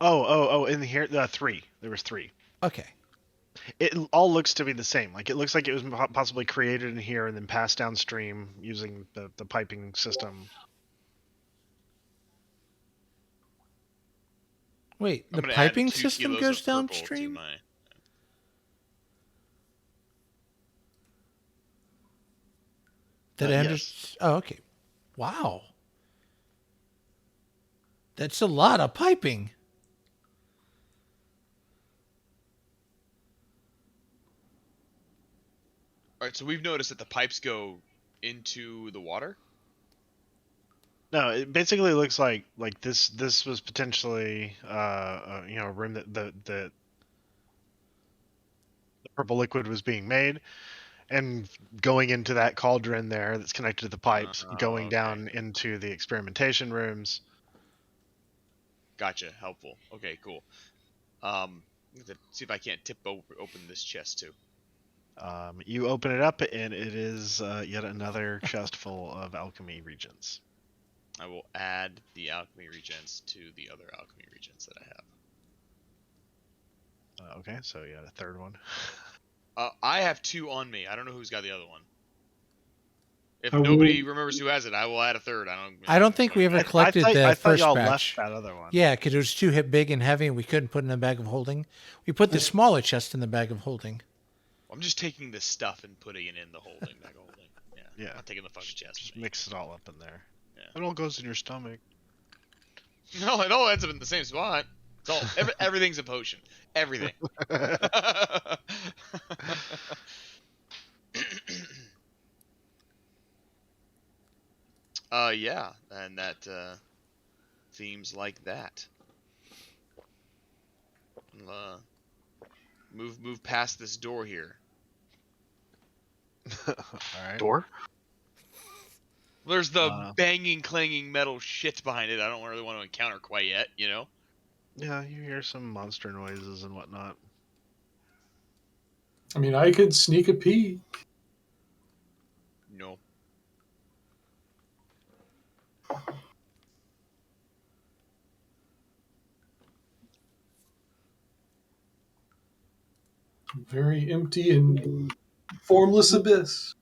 Oh, in here, 3. There was 3. Okay. It all looks to be the same. Like, it looks like it was possibly created in here and then passed downstream using the piping system. Wait, the I'm gonna piping add 2 system kilos goes of purple to downstream? my- Did I yes. understand? Oh, okay. Wow. That's a lot of piping. Alright, so we've noticed that the pipes go into the water? No, it basically looks like this was potentially a room that the purple liquid was being made and going into that cauldron there that's connected to the pipes, going okay. down into the experimentation rooms. Gotcha. Helpful. Okay, cool. Let's see if I can't tip open this chest too. You open it up and it is yet another chest full of alchemy regents. I will add the alchemy regents to the other alchemy regents that I have. Okay, so you got a third one. I have 2 on me. I don't know who's got the other one. If I will- nobody remembers who has it, I will add a third. I don't think we ever collected I the thought first y'all batch. left that other one. Yeah, because it was too big and heavy, and we couldn't put it in the bag of holding. We put the smaller chest in the bag of holding. I'm just taking the stuff and putting it in the holding bag of holding. Yeah. Yeah. I'm not taking the fucking chest. Just mix it all up in there. Yeah. It all goes in your stomach. No, it all ends up in the same spot. It's all everything's a potion. Everything. Yeah, and that seems like that. Move past this door here. All right. Door? There's the banging, clanging metal shit behind it. I don't really want to encounter quite yet, you know. Yeah, you hear some monster noises and whatnot. I mean, I could sneak a pee. No. Very empty and formless abyss.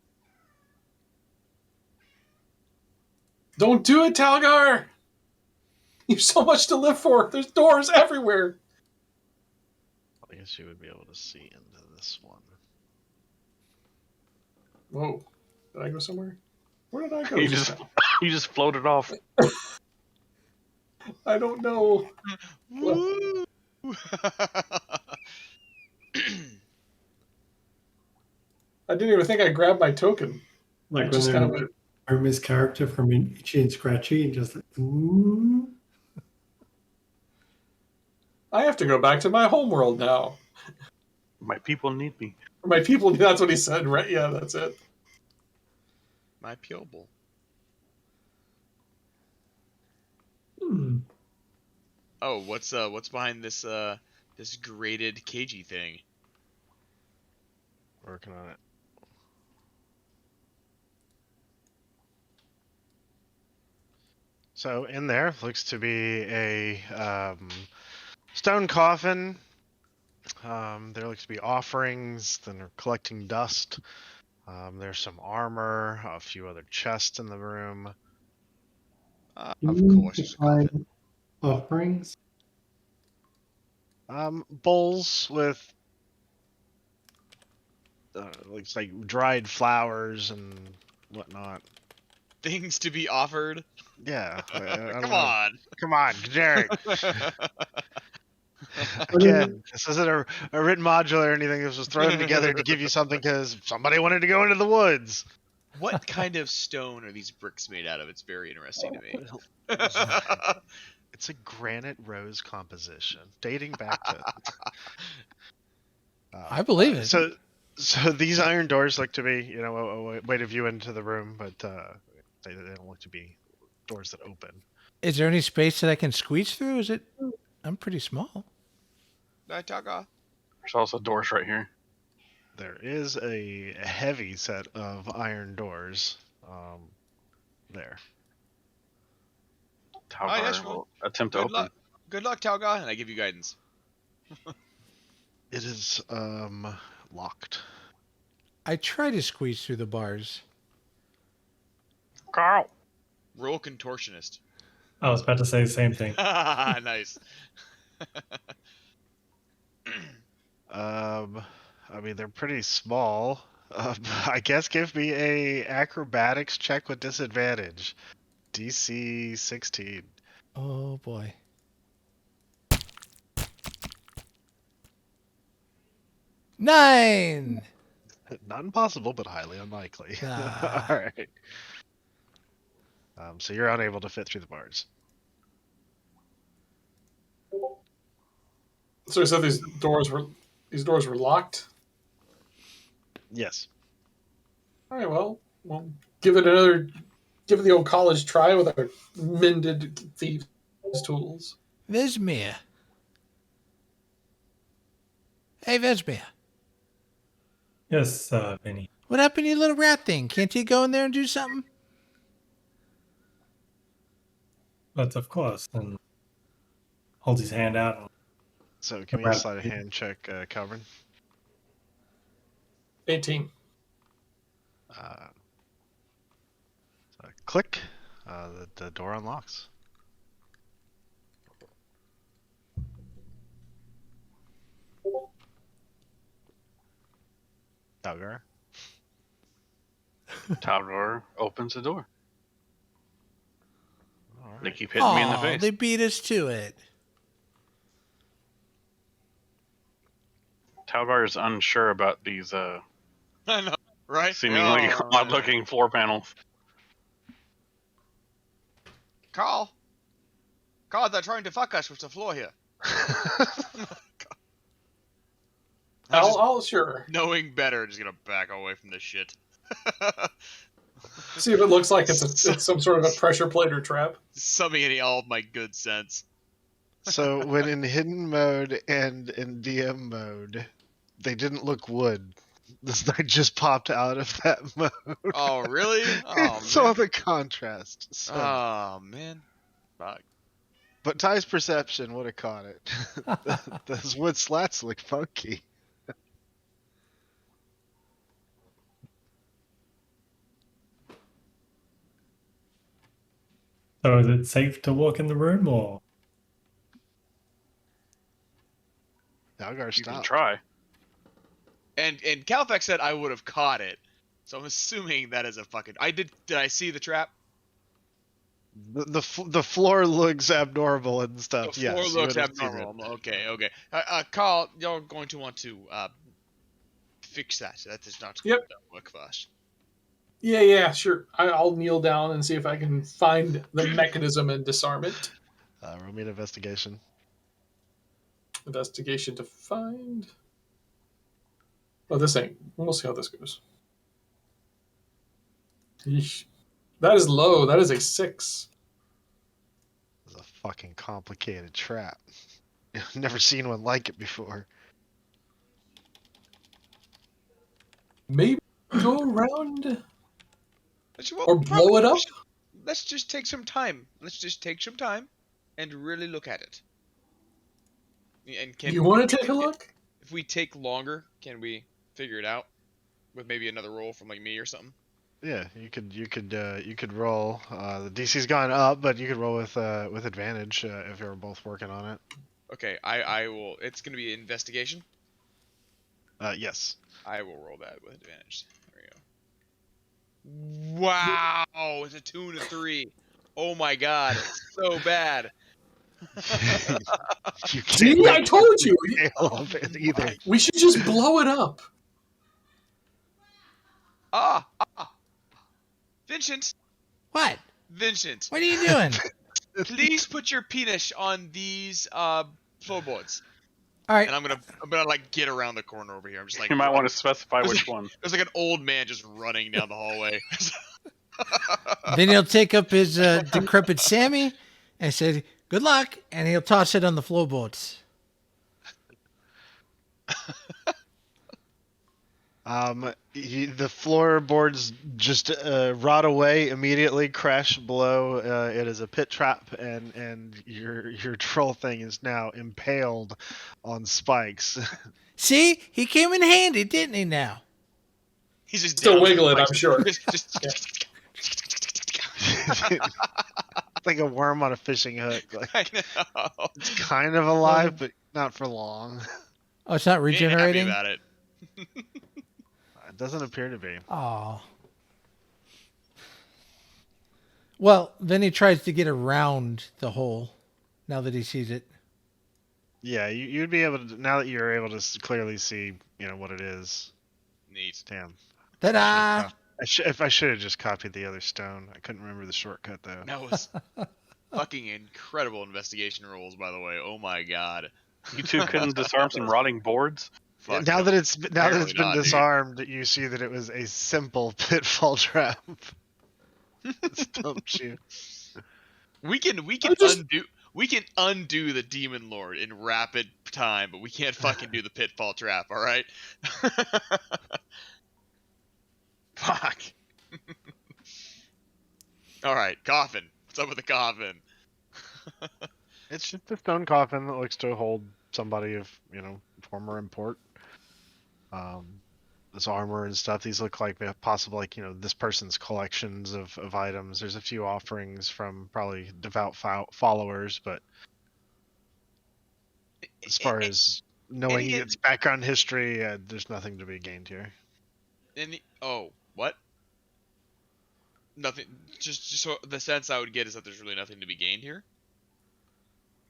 Don't do it, Talgar! You've so much to live for. There's doors everywhere. I guess you would be able to see into this one. Whoa. Did I go somewhere? Where did I go? You just just now? you just floated off. I don't know. Woo! I didn't even think I grabbed my token. Like when Just they're kind of Homer's character from Itchy and Scratchy, and just like, ooh. I have to go back to my homeworld now. My people need me. My people, that's what he said, right? Yeah, that's it. My pupil. Hmm. Oh, what's behind this this grated cagey thing? Working on it. So in there looks to be a stone coffin. There looks to be offerings. Then they're collecting dust. There's some armor, a few other chests in the room. Of course, there's a coffin. Offerings. Bowls with looks like dried flowers and whatnot. Things to be offered. Yeah. I don't Come know. on. Come on, Derek. Again, this isn't a written module or anything. This was thrown together to give you something because somebody wanted to go into the woods. What kind of stone are these bricks made out of? It's very interesting to me. It's a granite rose composition dating back to. I believe it. So these iron doors look to be, a way to view into the room, but they don't look to be doors that open. Is there any space that I can squeeze through? Is it? I'm pretty small. Talgar. There's also doors right here. There is a heavy set of iron doors there. Talgar yes, will attempt to Good open. luck. Good luck, Talgar, and I give you guidance. It is locked. I try to squeeze through the bars. Karl. Roll contortionist. I was about to say the same thing. Nice. I mean, they're pretty small. I guess give me a acrobatics check with disadvantage. DC 16. Oh boy. Nine. Not impossible, but highly unlikely. Ah. All right. So you're unable to fit through the bars. So he said these doors were locked. Yes. All right, well, give it the old college try with our mended thieves' tools. Vesmir. Hey, Vesmir. Yes, Vinny. What happened to your little rat thing? Can't he go in there and do something? But of course, and holds his hand out. So can we slide a hand check, Kalbren? 18. So click. The door unlocks. Talgar. Talgar opens the door. All They right. keep hitting me in the Aw, face. they beat us to it. Talgar is unsure about these I know, right? seemingly Oh, odd-looking floor panels. Karl, they're trying to fuck us with the floor here. I'll sure. Knowing better, just gonna back away from this shit. See if it looks like it's some sort of a pressure plate or trap. Summoning all of my good sense. So when in hidden mode and in DM mode, they didn't look wood. This knight just popped out of that mode. Oh, really? Oh, Saw man. the contrast. So. Oh, man. Fuck. But Ty's perception would have caught it. Those wood slats look funky. So is it safe to walk in the room, or? Talgar You can stopped. try. And Calfex said I would have caught it. So I'm assuming that is a fucking... Did I see the trap? The floor looks abnormal and stuff. The floor yes, you looks would have seen abnormal. Okay. Karl, you're going to want to fix that. That is not Yep. work for us. Yeah, sure. I'll kneel down and see if I can find the mechanism and disarm it. Roll me an investigation. Investigation to find. Oh, this ain't. We'll see how this goes. Yeesh. That is low. That is a 6. It's a fucking complicated trap. I've never seen one like it before. Maybe go around Well, or blow it up. Let's just take some time. And really look at it. And You want to take a look? If we take longer, can we figure it out with maybe another roll from like me or something? Yeah, you could roll. The DC's gone up, but you could roll with advantage if you're both working on it. Okay, I will. It's gonna be investigation. Yes. I will roll that with advantage. There we go. Wow, it's a 2 and a 3. Oh my god, it's so bad. You can't See, I told you. fail of it either. We should just blow it up. Vincent, What? Vincent, What are you doing? please put your penis on these floorboards. All right. And I'm gonna like get around the corner over here. I'm just like You might want to specify which one. There's like an old man just running down the hallway. Then he'll take up his decrepit Sammy and say, "Good luck," and he'll toss it on the floorboards. The floorboards just rot away immediately, crash below. It is a pit trap, and your troll thing is now impaled on spikes. See, he came in handy, didn't he? Now He's just Still down wiggling, like- I'm sure. Just Like a worm on a fishing hook. Like, I know. it's kind of alive, but not for long. oh, it's not You ain't happy regenerating. about it. It doesn't appear to be. Oh. Well, then he tries to get around the hole. Now that he sees it. Yeah, you'd be able to, now that you're able to clearly see, what it is. Neat. Damn. Ta-da! If I should have just copied the other stone. I couldn't remember the shortcut though. That was fucking incredible investigation rolls, by the way. Oh my god. You two couldn't disarm some rotting boards? Fuck Now no. that it's been Apparently not, dude. disarmed, you see that it was a simple pitfall trap. Stumped you. We can undo the demon lord in rapid time, but we can't fucking do the pitfall trap, all right? Fuck. All right, coffin. What's up with the coffin? It's just a stone coffin that looks to hold somebody of former import. This armor and stuff. These look like possible, like this person's collections of items. There's a few offerings from probably devout followers, but as far as knowing its background history, there's nothing to be gained here. What? Nothing. Just so the sense I would get is that there's really nothing to be gained here.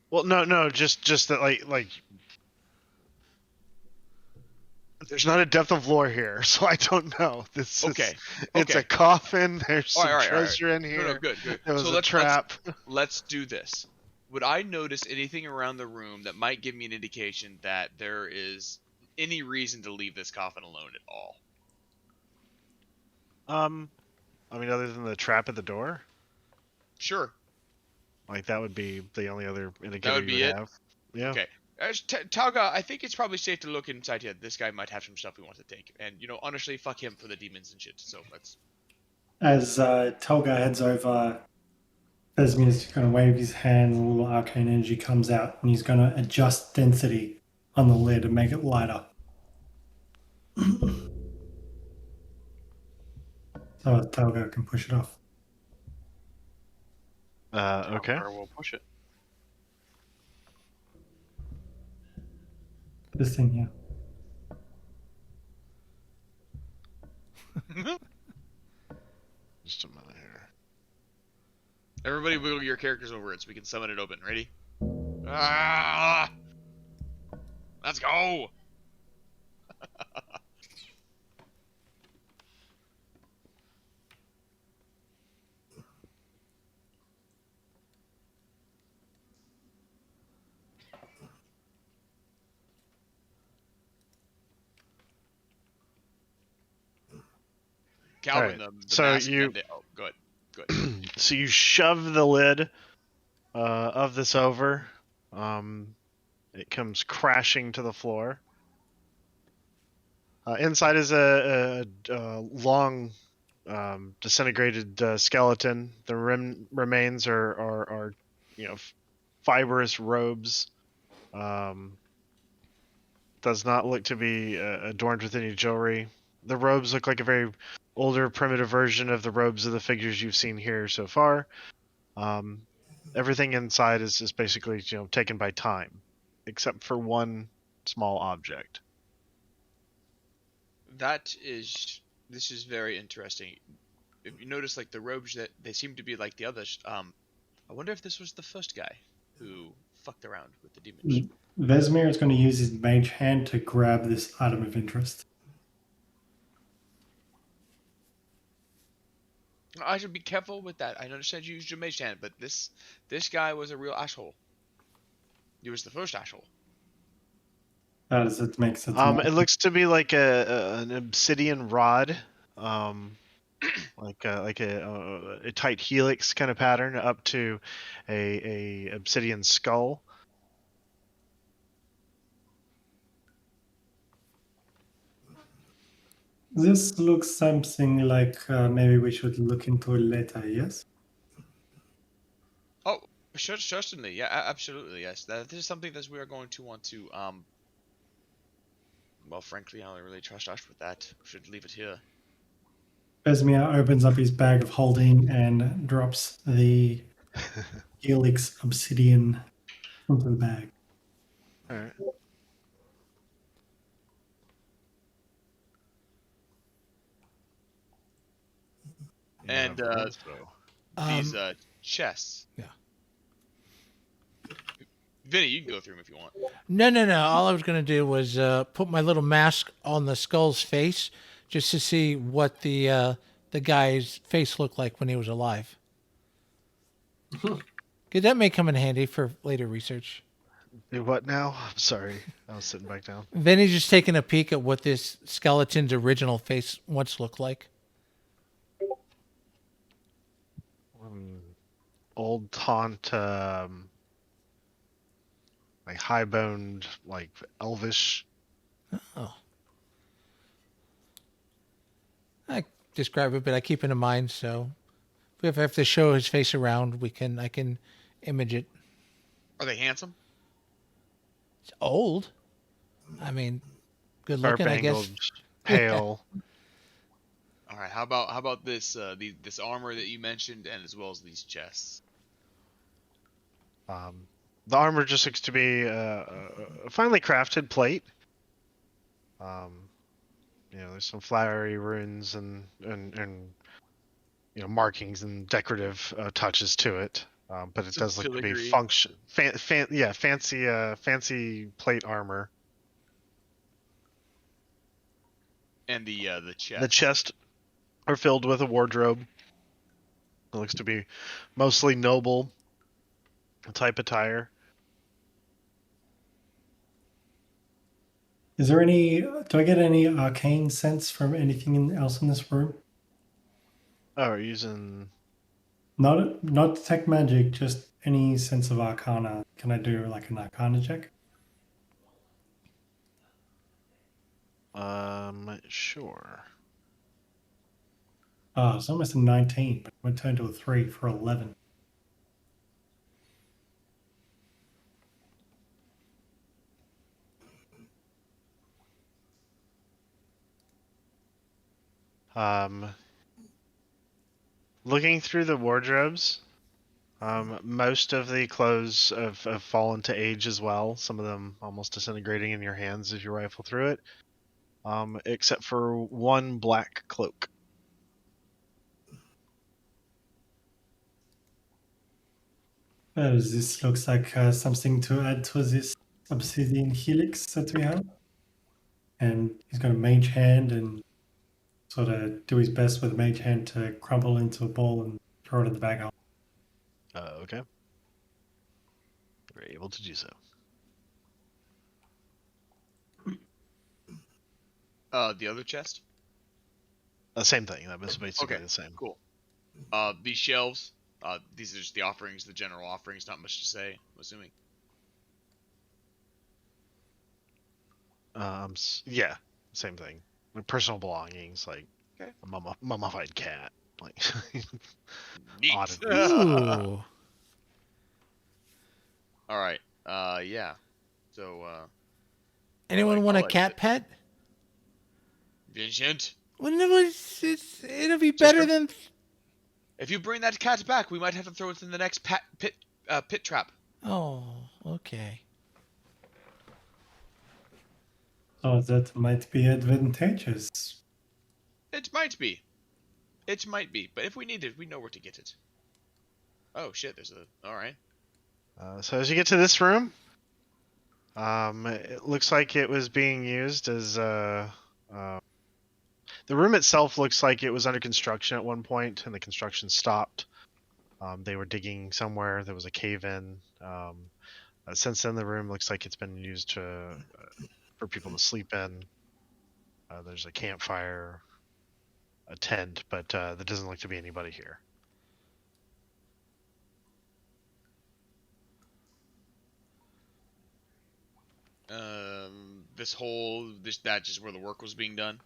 Well, no, just that like there's not a depth of lore here, so I don't know. It's a coffin. There's some treasure in here. No, good. It was a trap. Let's do this. Would I notice anything around the room that might give me an indication that there is any reason to leave this coffin alone at all? I mean, other than the trap at the door? Sure. Like, that would be the only other indicator that would be it? have. Yeah. Okay. Talgar, I think it's probably safe to look inside here. This guy might have some stuff we want to take. And, honestly, fuck him for the demons and shit. So let's... As Talgar heads over, Vesmir's going to wave his hand, and a little arcane energy comes out, and he's going to adjust density on the lid and make it lighter. So Talgar can push it off. Okay. We'll push it. This thing here. Just a minute here. Everybody wiggle your characters over it so we can summon it open. Ready? Ah! Let's go! Kalbren, Right. the So mask you- mandate- Oh, good. So you shove the lid of this over. It comes crashing to the floor. Inside is a long, disintegrated skeleton. The remains are fibrous robes. Does not look to be adorned with any jewelry. The robes look like a very older, primitive version of the robes of the figures you've seen here so far. Everything inside is basically taken by time, except for one small object. This is very interesting. If you notice, like, the robes, that they seem to be like the others. I wonder if this was the first guy who fucked around with the demons. Vesmir is going to use his mage hand to grab this item of interest. I should be careful with that. I understand you used your mage hand, but this guy was a real asshole. He was the first asshole. How does it make sense? It looks to be like an obsidian rod, like a tight helix kind of pattern up to a obsidian skull. This looks something like maybe we should look into it later, yes? Oh, certainly. Yeah, absolutely. Yes. This is something that we are going to want to. Well, frankly, I don't really trust us with that. We should leave it here. Vesmir opens up his bag of holding and drops the helix obsidian into the bag. All right. And these chests. Yeah. Vinny, you can go through them if you want. No. All I was going to do was put my little mask on the skull's face just to see what the guy's face looked like when he was alive. Because that may come in handy for later research. Do what now? I'm sorry. I was sitting back down. Vinny's just taking a peek at what this skeleton's original face once looked like. Old taunt, like high-boned, like elvish. Oh. I describe it, but I keep it in mind, so if I have to show his face around, I can image it. Are they handsome? It's old. I mean, good looking, I guess. Sharp-angled, pale. All right. How about this this armor that you mentioned, and as well as these chests? The armor just looks to be a finely crafted plate. There's some flowery runes and markings and decorative touches to it. But it Some does look to be filigree. fancy plate armor. And the chest. The chest are filled with a wardrobe. It looks to be mostly noble type attire. Is there any? Do I get any arcane sense from anything else in this room? Oh, we're using. Not detect magic, just any sense of arcana. Can I do like an arcana check? Sure. Oh, it's almost a 19, but it went turn to a 3 for 11. Looking through the wardrobes, most of the clothes have fallen to age as well. Some of them almost disintegrating in your hands as you rifle through it. Except for one black cloak. This looks like something to add to this obsidian helix that we have. And he's got a mage hand and sort of do his best with a mage hand to crumple into a ball and throw it in the bag. Okay. You're able to do so. The other chest. Same thing. That was basically Okay. the same. Cool. These shelves. These are just the offerings, the general offerings. Not much to say, I'm assuming. Yeah, same thing. Like personal belongings, like Okay. a mummified cat, like Neat. oddities. Ooh. All right. Yeah. So, Anyone want a like cat it. pet? Vincent, Well, no, it'll be better a- than. if you bring that cat back, we might have to throw it in the next pit trap. Oh, okay. So that might be advantageous. It might be. It might be. But if we need it, we know where to get it. Oh shit! All right. So as you get to this room, it looks like it was being used as the room itself looks like it was under construction at one point, and the construction stopped. They were digging somewhere. There was a cave-in. Since then, the room looks like it's been used for people to sleep in. There's a campfire, a tent, but there doesn't look to be anybody here. That just where the work was being done.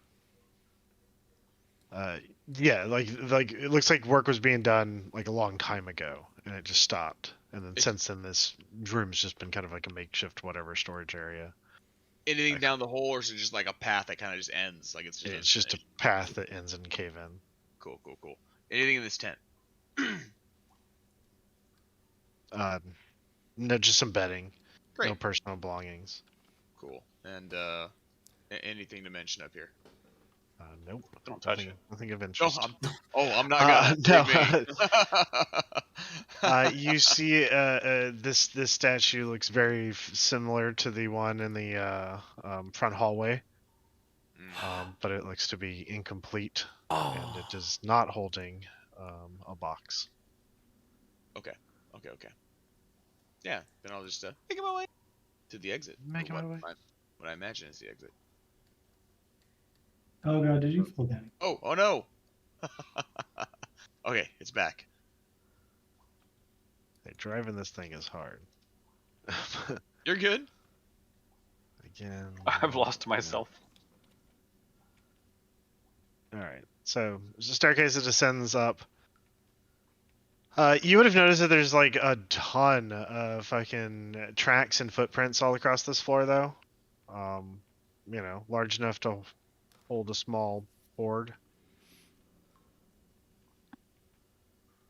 Yeah, like it looks like work was being done like a long time ago, and it just stopped. And then since then, this room's just been kind of like a makeshift whatever storage area. Anything down the hole, or is it just like a path that kind of just ends? Like it's just a path that ends in cave-in. Cool. Anything in this tent? No, just some bedding. Great. No personal belongings. Cool. And anything to mention up here? Nope. Don't touch it. Nothing of interest. I'm not gonna. No. You see, this statue looks very similar to the one in the front hallway, but it looks to be incomplete, and it is not holding a box. Okay. Yeah. Then I'll just make my way to the exit. Make my way. What I imagine is the exit. Oh god, did you fall down? Oh no. Okay, it's back. Hey, driving this thing is hard. You're good. Again. I've lost myself. All right. So there's a staircase that descends up. You would have noticed that there's like a ton of fucking tracks and footprints all across this floor, though. Large enough to hold a small board.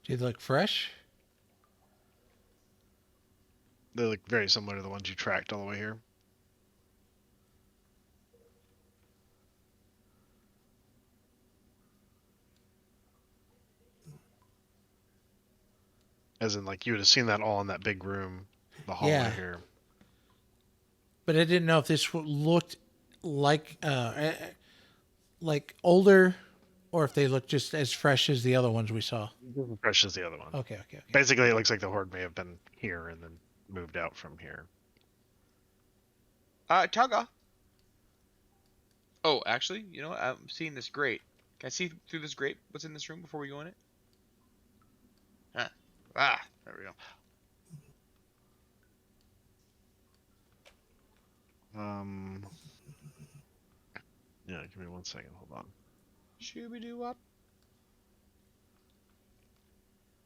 Do they look fresh? They look very similar to the ones you tracked all the way here. As in, like, you would have seen that all in that big room, the hallway Yeah. here. But I didn't know if this looked like older, or if they looked just as fresh as the other ones we saw. Fresh as the other one. Okay. Basically, it looks like the horde may have been here and then moved out from here. Talgar. Oh, actually, you know what? I'm seeing this grate. Can I see through this grate what's in this room before we go in it? There we go. Yeah, give me 1 second. Hold on. Shooby-doo-wop.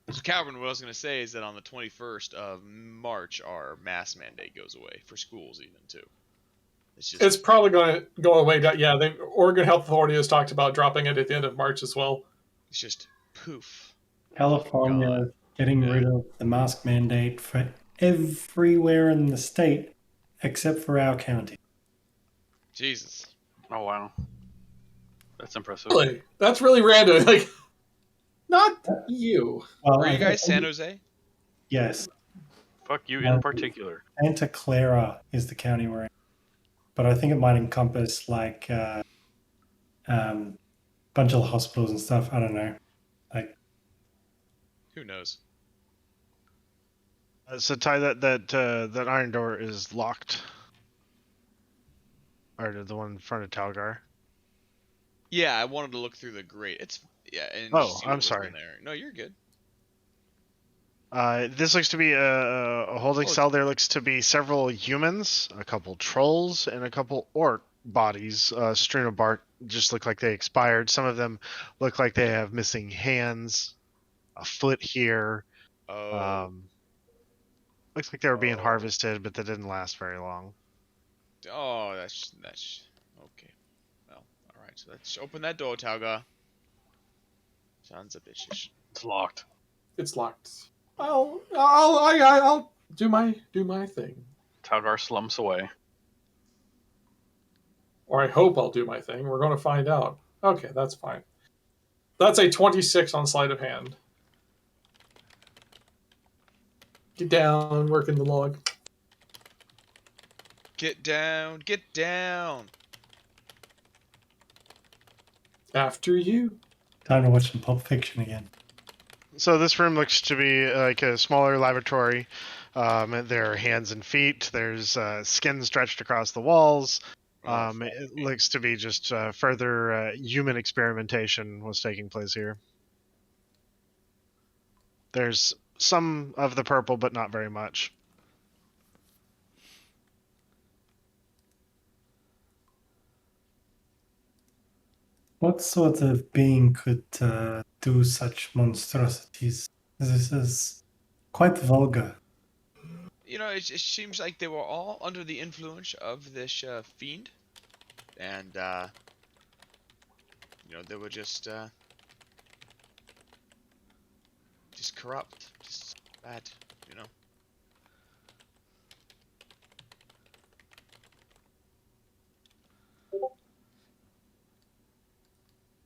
So, Kalbren, what I was going to say is that on the 21st of March, our mask mandate goes away for schools, even too. It's probably going to go away. Yeah, the Oregon Health Authority has talked about dropping it at the end of March as well. It's just poof. California getting rid of the mask mandate for everywhere in the state except for our county. Jesus. Oh wow, that's impressive. Really? That's really random. Like, not you. Well, Were you guys San Jose? Yes. Fuck you in particular. Santa Clara is the county we're in. But I think it might encompass like bunch of hospitals and stuff. I don't know. Like, who knows? So Tyee, that iron door is locked. Or the one in front of Talgar. Yeah, I wanted to look through the grate. And Oh, see what I'm was sorry. in there. No, you're good. This looks to be a holding Oh. cell. There looks to be several humans, a couple trolls, and a couple orc bodies strewn apart. Just look like they expired. Some of them look like they have missing hands, a foot here. Oh. Looks like they were being harvested, but that didn't last very long. Oh, that's okay. Well, all right. So let's open that door, Talgar. Sons of bitches. It's locked. It's locked. I'll do my thing. Talgar slumps away. Or I hope I'll do my thing. We're going to find out. Okay, that's fine. That's a 26 on sleight of hand. Get down, work in the log. Get down, get down. After you. time to watch some Pulp Fiction again. So this room looks to be like a smaller laboratory. There are hands and feet. There's skin stretched across the walls. It looks to be just further human experimentation was taking place here. There's some of the purple, but not very much. What sort of being could do such monstrosities? This is quite vulgar. You know, it seems like they were all under the influence of this fiend, and you know, they were just corrupt, just bad, you know.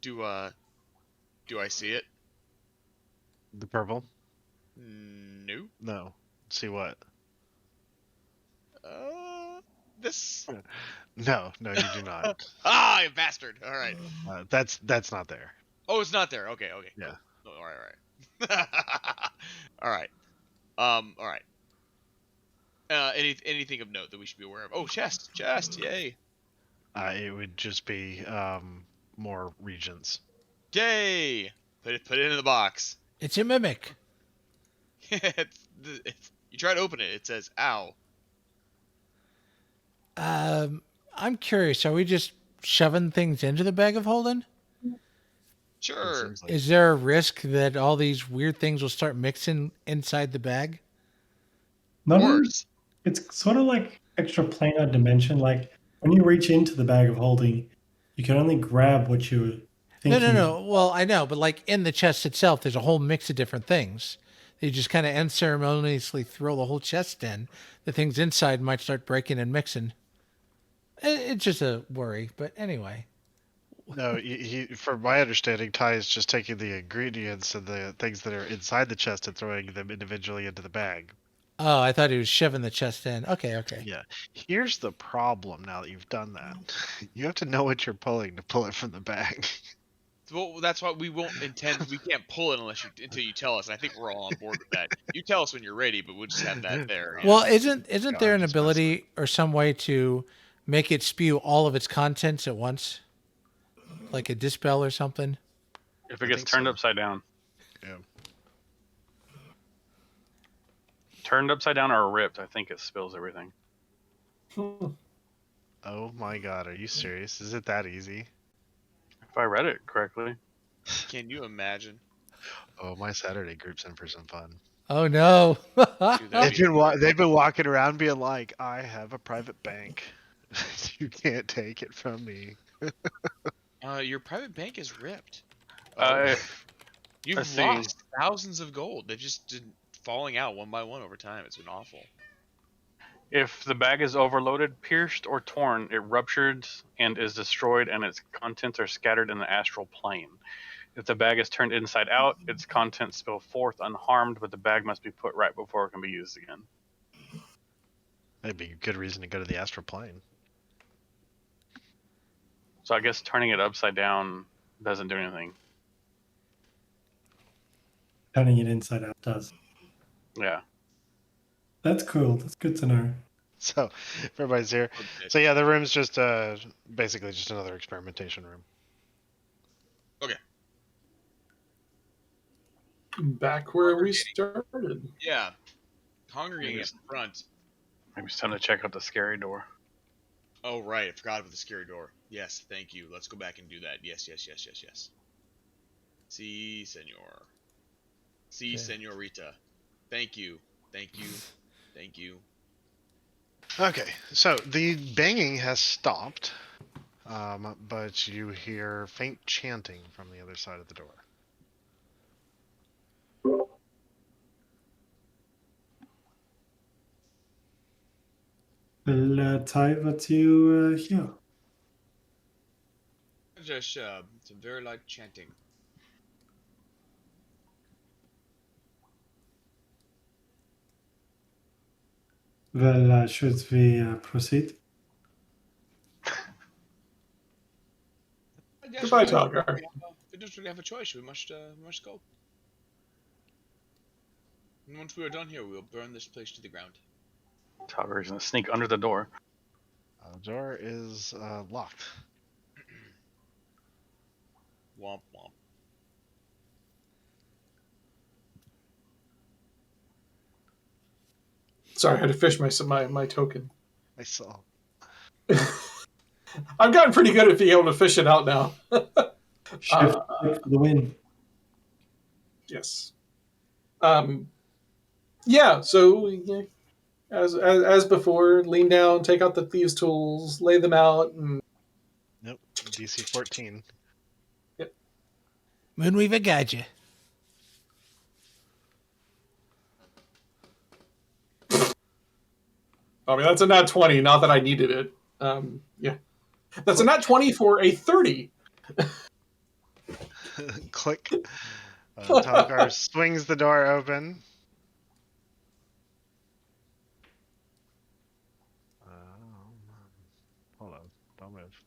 Do I see it? The purple? No. No. See what? This. No, you do not. Ah, you bastard! All right. That's not there. Oh, it's not there. Okay. Yeah. Cool. All right. All right. All right. Anything of note that we should be aware of? Oh, chest, yay! It would just be more regions. Yay! Put it in the box. It's a mimic. You try to open it. It says "ow." I'm curious. Are we just shoving things into the bag of holding? Sure. seems like Is there a risk that all these weird things will start mixing inside the bag? Of Not course. it's sort of like extra planar dimension. Like when you reach into the bag of holding, you can only grab what you were No, thinking. no, no. Well, I know, but like in the chest itself, there's a whole mix of different things. You just kind of unceremoniously throw the whole chest in. The things inside might start breaking and mixing. It's just a worry, but anyway. no. From my understanding, Ty is just taking the ingredients and the things that are inside the chest and throwing them individually into the bag. Oh, I thought he was shoving the chest in. Okay, okay. Yeah. Here's the problem. Now that you've done that, you have to know what you're pulling to pull it from the bag. Well, that's why we won't intend. We can't pull it until you tell us. And I think we're all on board with that. You tell us when you're ready, but we'll just have that there. Well, isn't God, there I'm an just ability or some way to make it spew all of its contents at once? Like a dispel or something? If it I gets think turned so. upside down. Yeah. Turned upside down or ripped, I think it spills everything. Oh my God, are you serious? Is it that easy? If I read it correctly. Can you imagine? Oh, my Saturday group's in for some fun. Oh no. Dude, that'd be- They've been walking around being like, I have a private bank. You can't take it from me. Your private bank is ripped. You've Let's see. lost thousands of gold. They've just been falling out one by one over time. It's been awful. If the bag is overloaded, pierced, or torn, it ruptures and is destroyed, and its contents are scattered in the astral plane. If the bag is turned inside out, its contents spill forth unharmed, but the bag must be put right before it can be used again. That'd be a good reason to go to the astral plane. So I guess turning it upside down doesn't do anything. Turning it inside out does. Yeah. That's cool. That's good to know. So, if everybody's here. Okay. So yeah, the room's just basically just another experimentation room. Back where we started. Yeah. Congregating up front. Maybe it's time to check out the scary door. Oh, right. I forgot about the scary door. Yes, thank you. Let's go back and do that. Yes, yes, yes, yes, yes. Si, senor. Si, Okay. senorita. Thank you. Thank you. Thank you. Okay, so the banging has stopped, but you hear faint chanting from the other side of the door. Well, Ty, what you hear? Just some very light chanting. Well, should we proceed? Goodbye, Talgar. We don't really have a choice. We must go. And once we are done here, we will burn this place to the ground. Talgar's gonna sneak under the door. The door is locked. Womp womp. Sorry, I had to fish my token. I saw. I've gotten pretty good at being able to fish it out now. Shift for the win. Yes. Yeah. So yeah, as before, lean down, take out the thieves' tools, lay them out, and Nope. DC 14. Moonweaver guide you. I mean that's a nat 20. Not that I needed it. Yeah, that's a nat 20 for a 30. Click. Talgar swings the door open. Hold on. Don't move.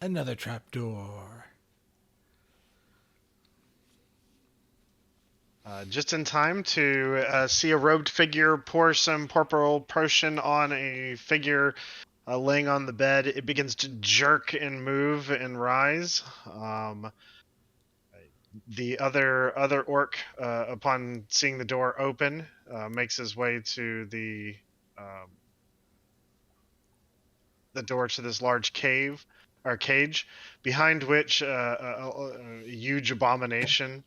Another trapdoor. Just in time to see a robed figure pour some purple potion on a figure laying on the bed. It begins to jerk and move and rise. The other orc, upon seeing the door open, makes his way to the door to this large cave. or cage, behind which a huge abomination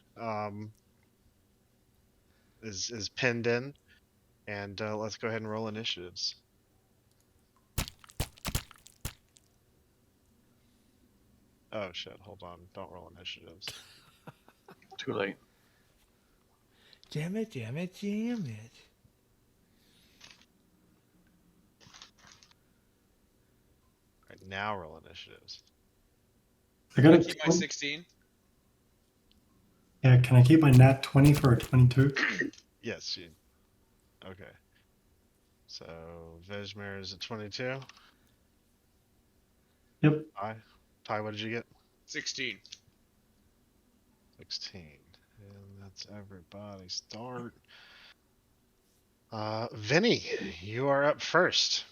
is pinned in. And let's go ahead and roll initiatives. Oh shit! Hold on. Don't roll initiatives. Too late. Damn it, damn it, damn it. Right, now roll initiatives. I got I a keep my 20. 16. Yeah, can I keep my nat 20 for a 22? Yes. Okay. So Vesmir is at 22. Yep. Tyee, what did you get? 16. 16. And that's everybody start. Vinny, you are up first.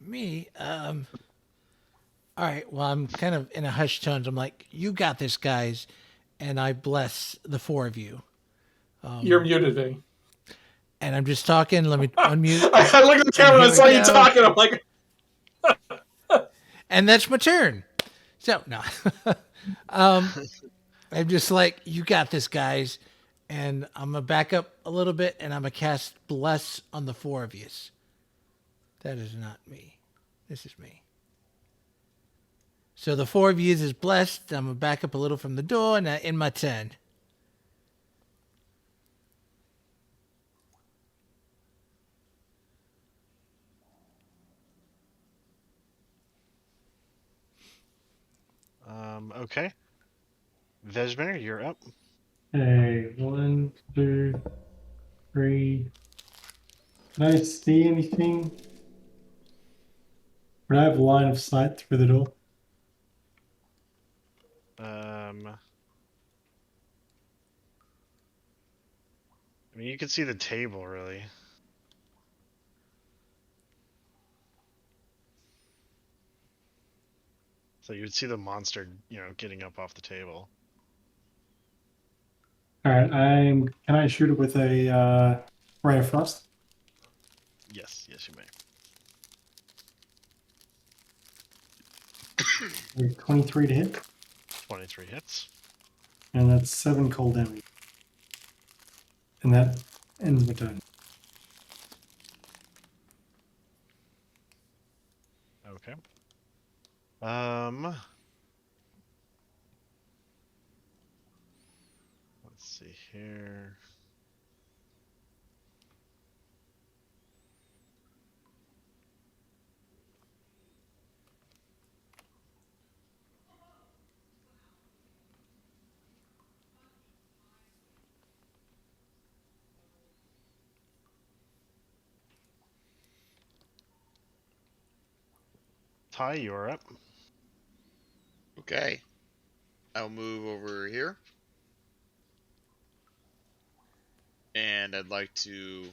Me? All right, well, I'm kind of in a hushed tones. I'm like, you got this, guys. And I bless the four of you. You're muted, Vinny. And I'm just talking. Let me unmute. I looked at the camera and I Here saw we you go. talking. I'm like, And that's my turn. So, no. I'm just like, you got this, guys. And I'm going to back up a little bit, and I'm going to cast Bless on the four of you. That is not me. This is me. So the four of you is blessed. I'm going to back up a little from the door, and in my 10. Okay. Vesmir, you're up. Okay, 1, 2, 3. Can I see anything? Would I have line of sight through the door? I mean, you can see the table, really. So you would see the monster, getting up off the table. All right, Can I shoot it with a ray of frost? Yes, you may. 23 to hit, 23 hits. and that's 7 cold damage. And that ends the turn. Okay. Let's see here. Tyee, you're up. Okay. I'll move over here. And I'd like to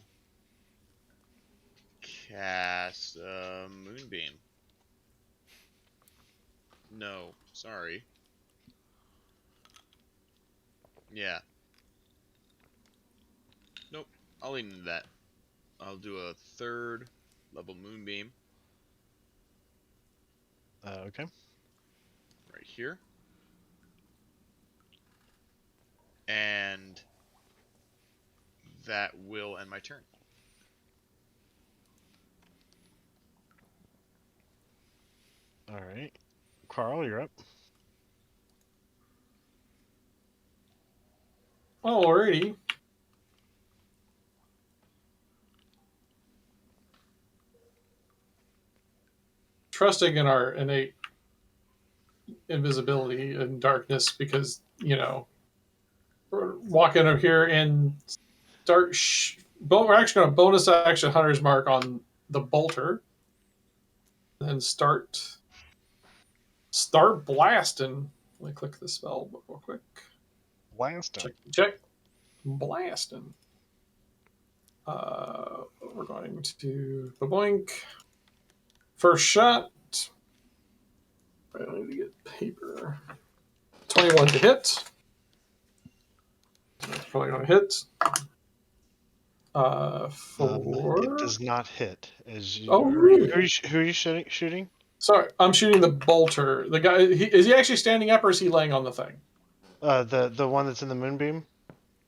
cast Moonbeam. No, sorry. Yeah. Nope, I'll lean into that. I'll do a 3rd level Moonbeam Okay. right here. And that will end my turn. All right. Karl, you're up. alrighty. Trusting in our innate invisibility and darkness, because we're walking over here and start. We're actually going to bonus action Hunter's Mark on the bolter, and start blasting. Let me click the spell real quick. Blast him. Check. Blasting. We're going to boink. First shot. I need to get paper. 21 to hit. That's probably going to hit. It For does not hit. As you, Oh, really? Who are you shooting? Sorry, I'm shooting the bolter. The guy is he actually standing up or is he laying on the thing? The one that's in the moonbeam.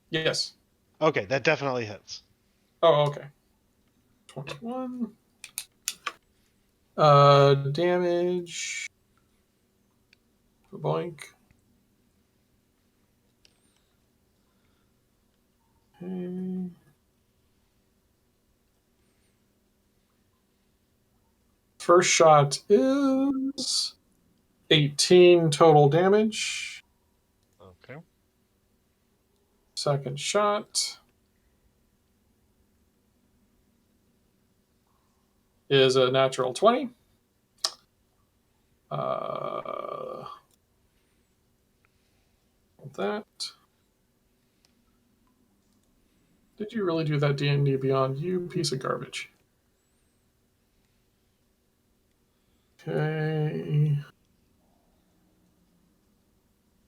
Yes. Okay, that definitely hits. Oh, okay. 21. Damage. Boink. Okay. First shot is 18 total damage. Okay. Second shot is a natural 20. That. Did you really do that, D&D Beyond? You piece of garbage. Okay.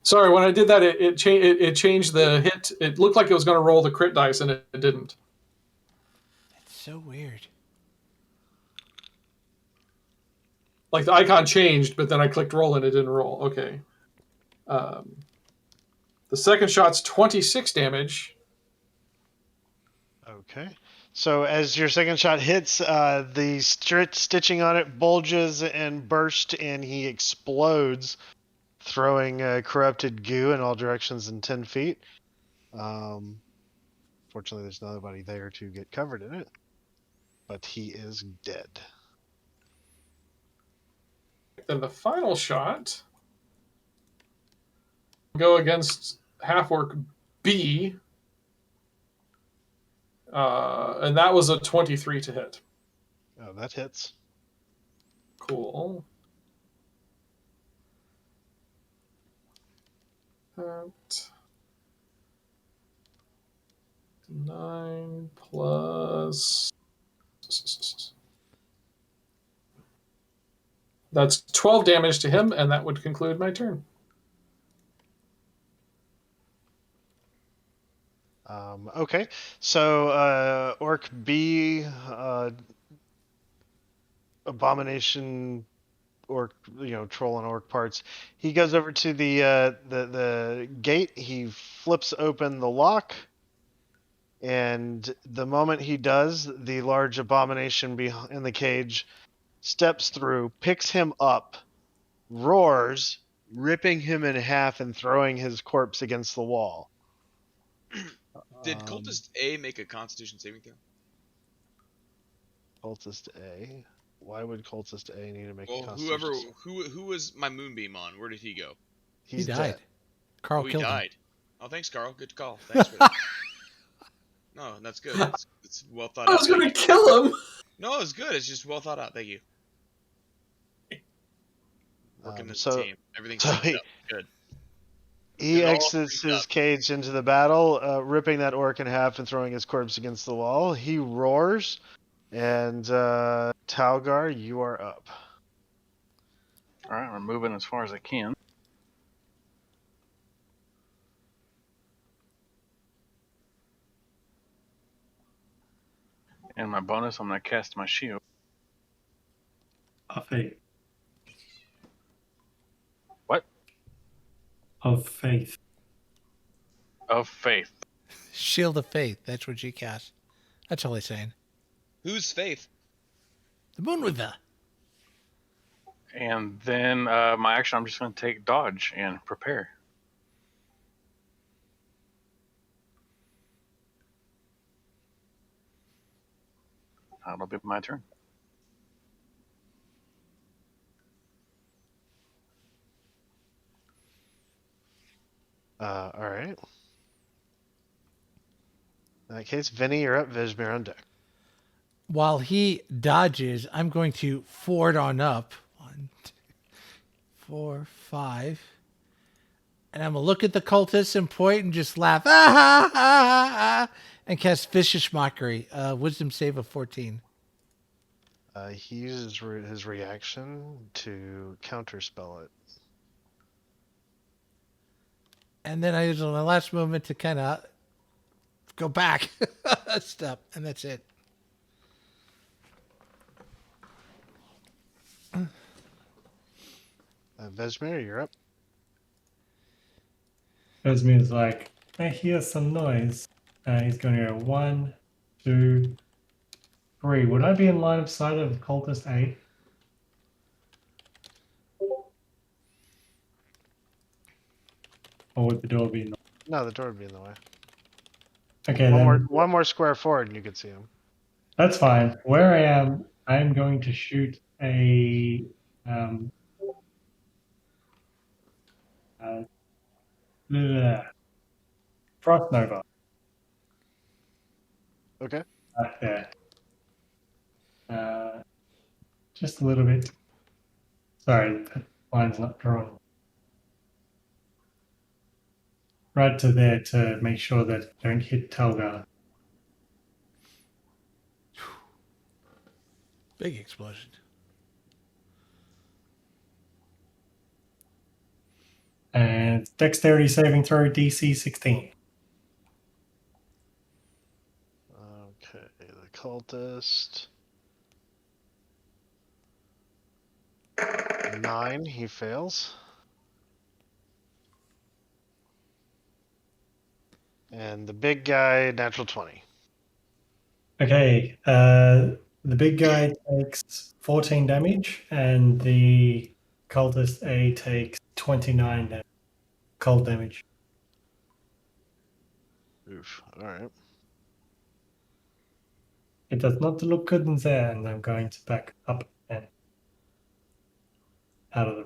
Sorry, when I did that, it changed the hit. It looked like it was going to roll the crit dice, and it didn't. It's so weird. Like the icon changed, but then I clicked roll and it didn't roll. Okay. The second shot's 26 damage. Okay. So as your second shot hits, the stitching on it bulges and bursts, and he explodes, throwing corrupted goo in all directions in 10 feet. Fortunately, there's nobody there to get covered in it, but he is dead. Then the final shot will go against half-orc B. And that was a 23 to hit. Oh, that hits. Cool. That 9 plus. That's 12 damage to him, and that would conclude my turn. Okay, so Orc B, Abomination, Orc, Troll and Orc parts. He goes over to the gate. He flips open the lock, and the moment he does, the large Abomination in the cage steps through, picks him up, roars, ripping him in half and throwing his corpse against the wall. Did Cultist A make a Constitution saving throw? Cultist A. Why would Cultist A need to make a Well, Constitution? who was my moonbeam on? Where did he go? He's he died. dead. Carl He killed died. him. Oh, thanks, Karl. Good call. Thanks for that. No, that's good. It's well thought I out. was going to kill him! No, it's good. It's just well thought out. Thank you. Working as a team. Everything's synced up. Good. He It all exits synced his up. cage into the battle, ripping that orc in half and throwing his corpse against the wall. He roars, and Talgar, you are up. All right, I'm moving as far as I can. And my bonus, I'm going to cast my shield. Of faith. What? Of faith. Of faith. Shield of Faith. That's what she cast. That's all he's saying. Whose faith? The moon with the. And then my action, I'm just going to take dodge and prepare. That'll be my turn. All right. In that case, Vinny, you're up. Vesmir on deck. While he dodges, I'm going to forward on up. 1, 2, 4, 5. And I'm going to look at the cultists and point and just laugh. Ah, ha, ha, ha, ha, and cast Vicious Mockery. Wisdom save of 14. He uses his reaction to counterspell it. And then I use my last movement to kind of go back a step. And that's it. Vesmir, you're up. Vesmir's like, I hear some noise. He's going to go 1, 2, 3. Would I be in line of sight of cultist 8? Or would the door be in the No, the door would be in the way. Okay, One more square forward and you can see him. that's fine. Where I am going to shoot a Frost Nova Okay. back there. Just a little bit. Sorry, that line's not drawn. Right to there to make sure that it don't hit Talgar. Big explosion. And dexterity saving throw DC 16. Okay, the cultist. 9, he fails. And the big guy, natural 20. Okay, the big guy takes 14 damage, and the cultist A takes 29 damage. Cold damage. Oof. Alright. It does not look good in there, and I'm going to back up and out of the.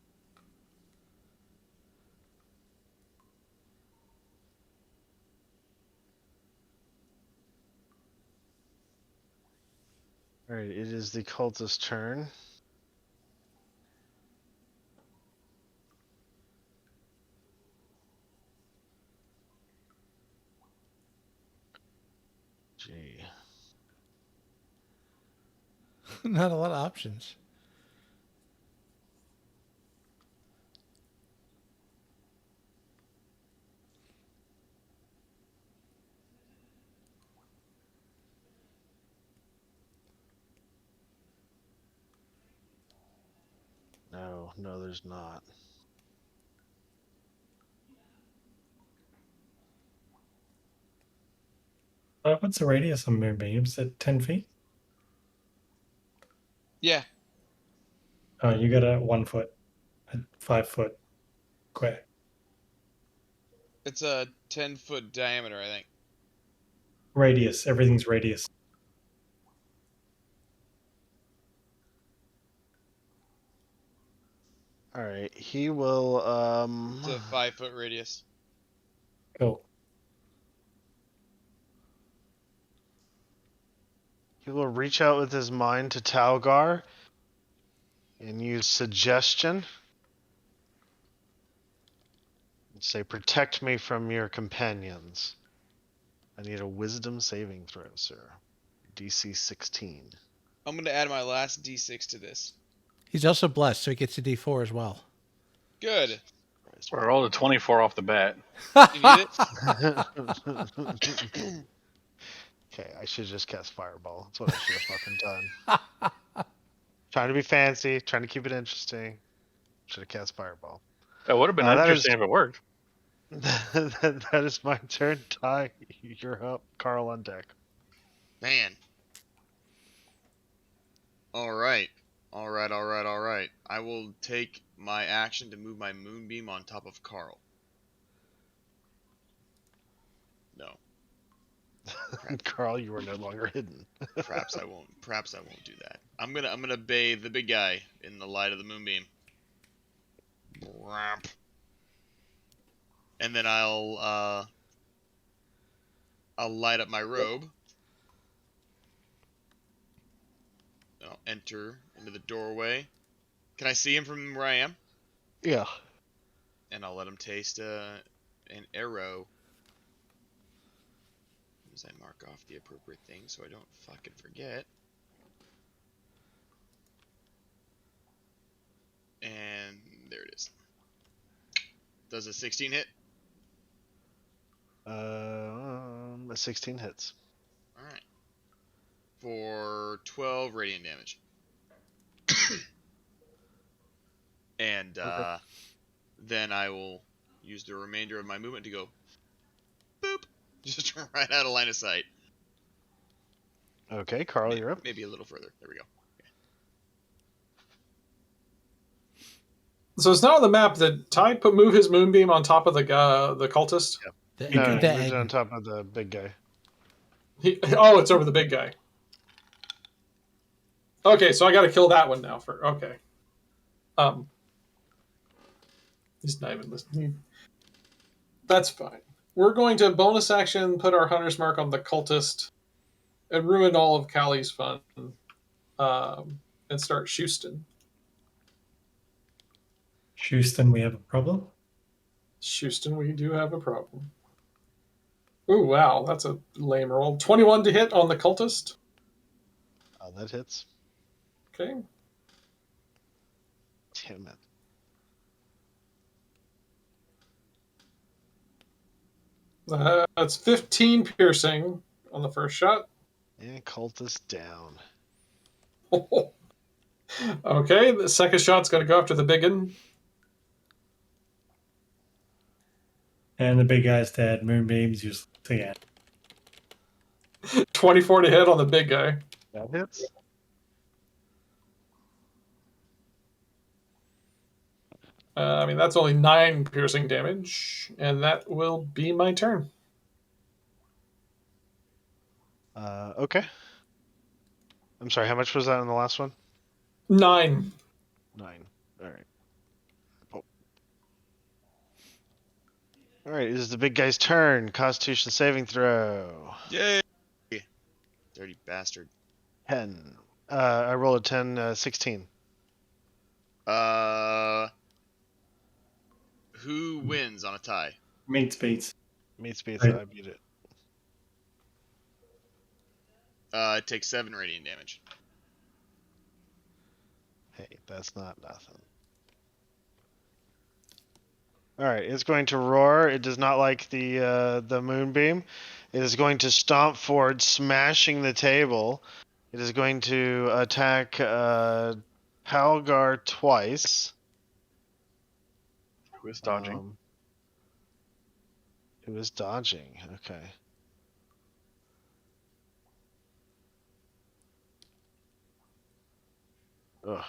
Alright, it is the cultist's turn. Gee. Not a lot of options. No, there's not. What's the radius on moonbeams? At 10 feet? Yeah. Oh, you got a 1 foot, a 5 foot square. It's a 10-foot diameter, I think. Radius. Everything's radius. Alright, he will It's a 5-foot radius. Cool. he will reach out with his mind to Talgar and use suggestion. And say, protect me from your companions. I need a wisdom saving throw, sir. DC 16. I'm going to add my last d6 to this. He's also blessed, so he gets a D4 as well. Good. We're rolled a 24 off the bat. You need it? Okay, I should just cast Fireball. That's what I should have fucking done. Trying to be fancy, trying to keep it interesting. Should have cast Fireball. That would have been interesting if it worked. That is my turn. Tyee, you're up. Karl on deck. Man. Alright. Alright. I will take my action to move my moonbeam on top of Karl. No. Karl, you are no longer hidden. Perhaps I won't do that. I'm gonna bathe the big guy in the light of the moonbeam. And then I'll light up my robe. I'll enter into the doorway. Can I see him from where I am? Yeah. And I'll let him taste an arrow. As I mark off the appropriate thing so I don't fucking forget. And there it is. Does a 16 hit? A 16 hits. Alright. For 12 radiant damage. And then I will use the remainder of my movement to go boop, just right out of line of sight. Okay, Karl, you're up. Maybe a little further. There we go. So it's not on the map that Tyee move his moonbeam on top of the cultist. The, No, the he moved egg. on top of the big guy. It's over the big guy. Okay, so I got to kill that one now. Okay. He's not even listening. That's fine. We're going to bonus action put our hunter's mark on the cultist and ruin all of Callie's fun, and start Houston. Houston, we have a problem. Houston, we do have a problem. Ooh, wow, that's a lame roll. 21 to hit on the cultist. That hits. Okay. Damn it. That's 15 piercing on the first shot. And cultist down. Okay, the second shot's going to go after the big one. And the big guy's dead. Moonbeams useless again. 24 to hit on the big guy. That hits. That's only 9 piercing damage, and that will be my turn. Okay. I'm sorry, how much was that on the last one? 9. 9. Alright. Oh. Alright, it is the big guy's turn. Constitution saving throw. Yay! Dirty bastard. 10. I rolled a 10, 16. Who wins on a tie? Meets beats. Meets beats, Right. I beat it. It takes 7 radiant damage. Hey, that's not nothing. Alright, it's going to roar. It does not like the moonbeam. It is going to stomp forward, smashing the table. It is going to attack Talgar twice. Who is dodging? Who is dodging? Okay. Ugh,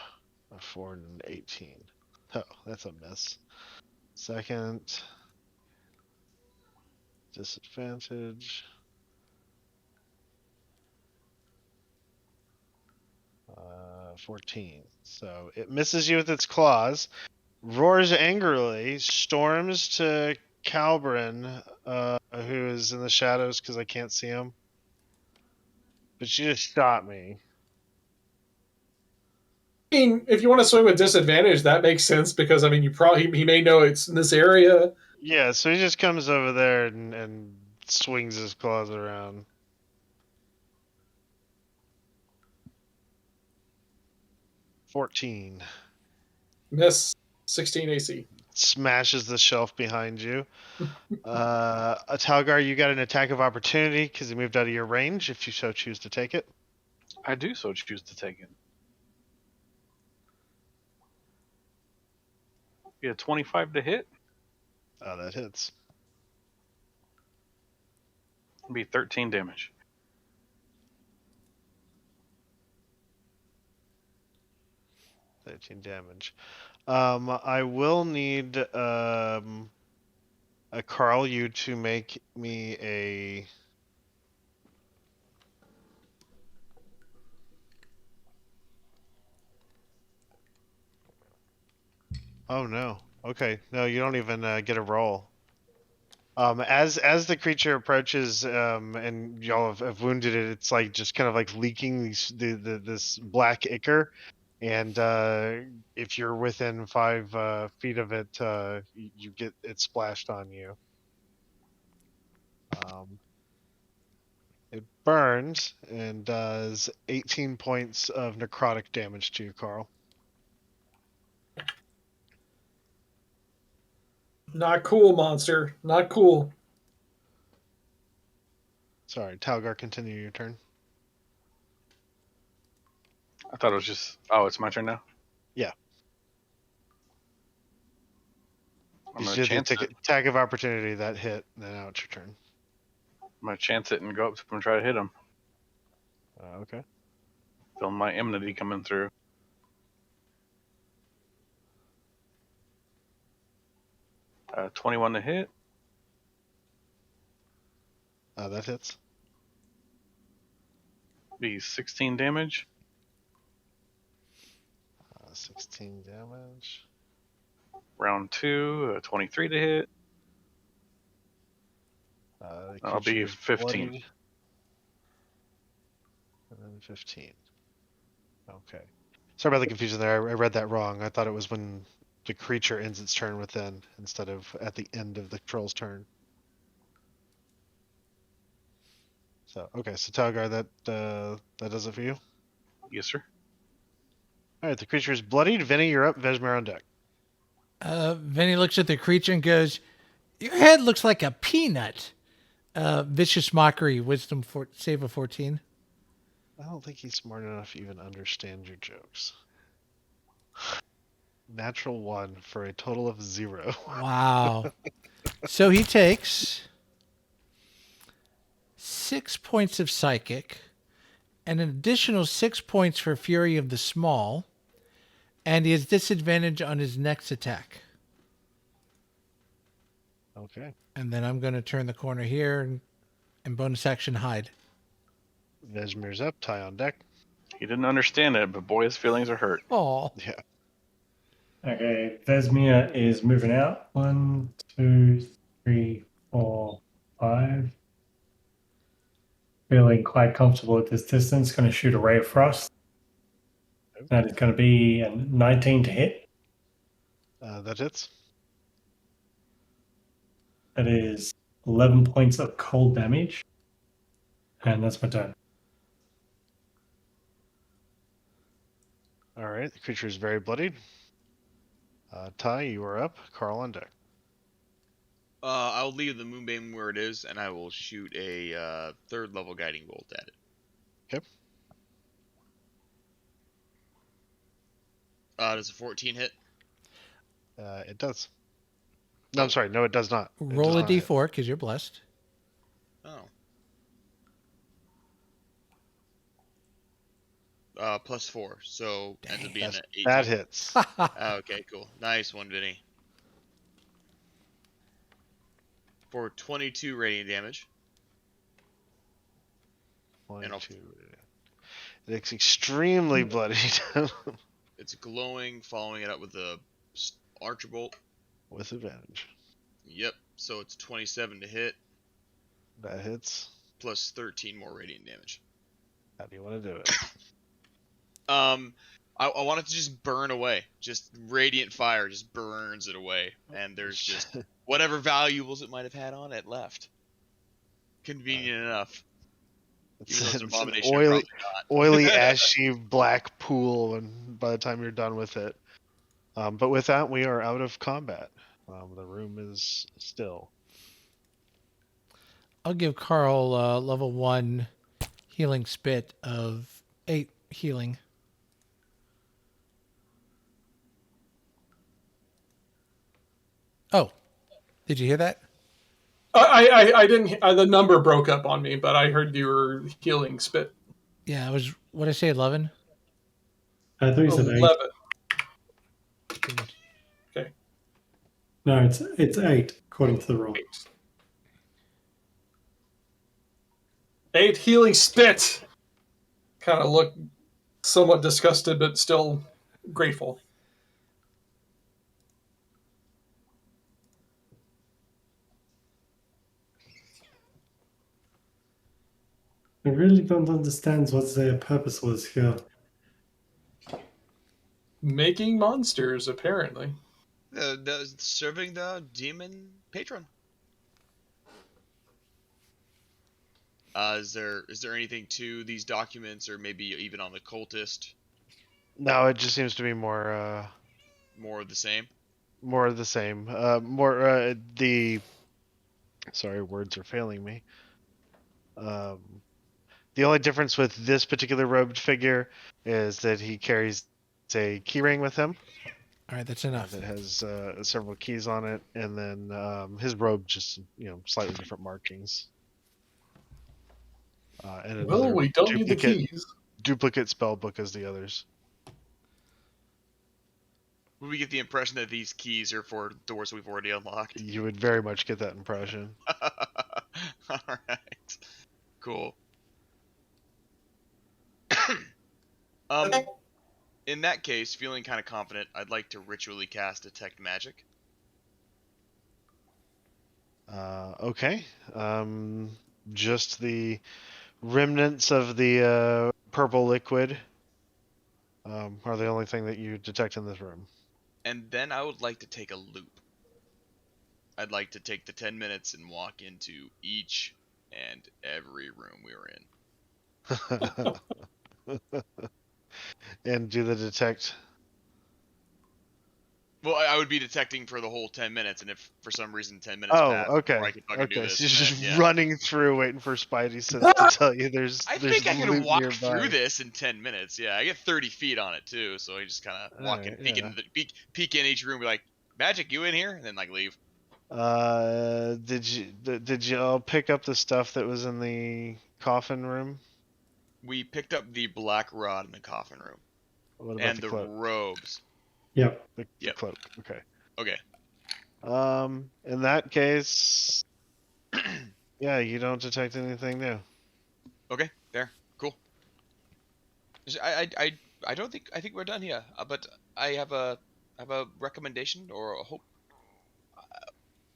a 4 and an 18. Oh, that's a miss. Second. Disadvantage. 14. So it misses you with its claws, roars angrily, storms to Kalbren, who is in the shadows because I can't see him. But you just shot me. I mean, if you want to swing with disadvantage, that makes sense because he may know it's in this area. Yeah, so he just comes over there and swings his claws around. $14. Miss. 16 AC. Smashes the shelf behind you. Talgar, you got an attack of opportunity because he moved out of your range, if you so choose to take it. I do so choose to take it. Yeah, 25 to hit. Oh, that hits. It'll be 13 damage. Damage. I will need a Karl you to make me a. Oh no. Okay. No, you don't even get a roll. As the creature approaches, and y'all have wounded it, it's like just kind of like leaking this black ichor, and if you're within 5 feet of it, you get it splashed on you. It burns and does 18 points of necrotic damage to you, Karl. Not cool, monster. Not cool. Sorry, Talgar, continue your turn. I thought it was just. Oh, it's my turn now? Yeah. I'm You gonna did chance the it. attack of opportunity that hit. Then now it's your turn. I'm gonna chance it and go up to him and try to hit him. Okay. Feel my enmity coming through. Uh, 21 to hit. That hits. Be 16 damage. 16 damage. Round 2, 23 to hit. I'll be 15. Bloodied. And then 15. Okay. Sorry about the confusion there. I read that wrong. I thought it was when the creature ends its turn within instead of at the end of the troll's turn. So okay, so Talgar, that does it for you. Yes, sir. All right, the creature is bloodied. Vinny, you're up. Vesmir on deck. Vinny looks at the creature and goes, "Your head looks like a peanut." Vicious mockery, wisdom save of 14. I don't think he's smart enough to even understand your jokes. Natural 1 for a total of 0. Wow. So he takes 6 points of psychic, and an additional 6 points for Fury of the Small, and he has disadvantage on his next attack. Okay. And then I'm going to turn the corner here and bonus action hide. Vesmir's up. Tyee on deck. He didn't understand it, but boy, his feelings are hurt. Oh. Yeah. Okay, Vesmir is moving out. 1, 2, 3, 4, 5. Feeling quite comfortable at this distance. Going to shoot a ray of frost. That is going to be a 19 to hit. That hits. That is 11 points of cold damage. And that's my turn. All right, the creature is very bloodied. Tyee, you are up. Karl on deck. I'll leave the moonbeam where it is, and I will shoot a 3rd level guiding bolt at it. Okay. Does a 14 hit? It does. No, I'm sorry. No, it does not. It Roll does a not hit. d4 because you're blessed. Oh. +4, so ends up being an 18. That hits. Okay, cool. Nice one, Vinny. For 22 radiant damage. 22. It's extremely bloodied. It's glowing, following it up with a Archbolt. With advantage. Yep, so it's 27 to hit, That hits. plus 13 more radiant damage. How do you want to do it? I want it to just burn away. Just radiant fire just burns it away, and there's just whatever valuables it might have had on it left. Convenient enough. Even though it's an abomination, oily, probably oily, not. ashy black pool, and by the time you're done with it. But with that, we are out of combat. The room is still. I'll give Karl level 1 healing spit of 8 healing. Oh, did you hear that? I didn't. The number broke up on me, but I heard you were healing spit. Yeah, it was, what did I say, 11? I thought you said 8. 11. Okay. No, it's 8 according to the roll. 8 healing spit. Kind of look somewhat disgusted, but still grateful. I really don't understand what their purpose was here. Making monsters, apparently. Serving the demon patron. Is there anything to these documents, or maybe even on the cultist? No, it just seems to be more. More of the same. More of the same. The. Sorry, words are failing me. The only difference with this particular robed figure is that he carries a keyring with him, All right, that's enough. that has several keys on it, and then his robe just slightly different markings. And Well, another we don't need the keys. duplicate spell book as the others. Would we get the impression that these keys are for doors we've already unlocked? You would very much get that impression. Alright. Cool. Okay. In that case, feeling kind of confident, I'd like to ritually cast Detect Magic. Okay. Just the remnants of the purple liquid are the only thing that you detect in this room. And then I would like to take a loop. I'd like to take the 10 minutes and walk into each and every room we were in. And do the detect. Well, I would be detecting for the whole 10 minutes, and if for some reason 10 minutes passed Okay. before I could fucking do Okay, this, so you're just then, yeah. running through waiting for Spidey sense to tell you there's I think I could loot walk nearby. through this in 10 minutes. Yeah, I get 30 feet on it too, so I just kind of walk in, Alright, peek in each room, be like, "Magic, you in here?" And then like leave. Did you all pick up the stuff that was in the coffin room? We picked up the black rod in the coffin room What about and the the cloak? robes. Yep. The Yep. cloak. Okay. Okay. In that case, yeah, you don't detect anything new. Okay. There. Cool. I don't think I think we're done here. But I have a recommendation or a hope.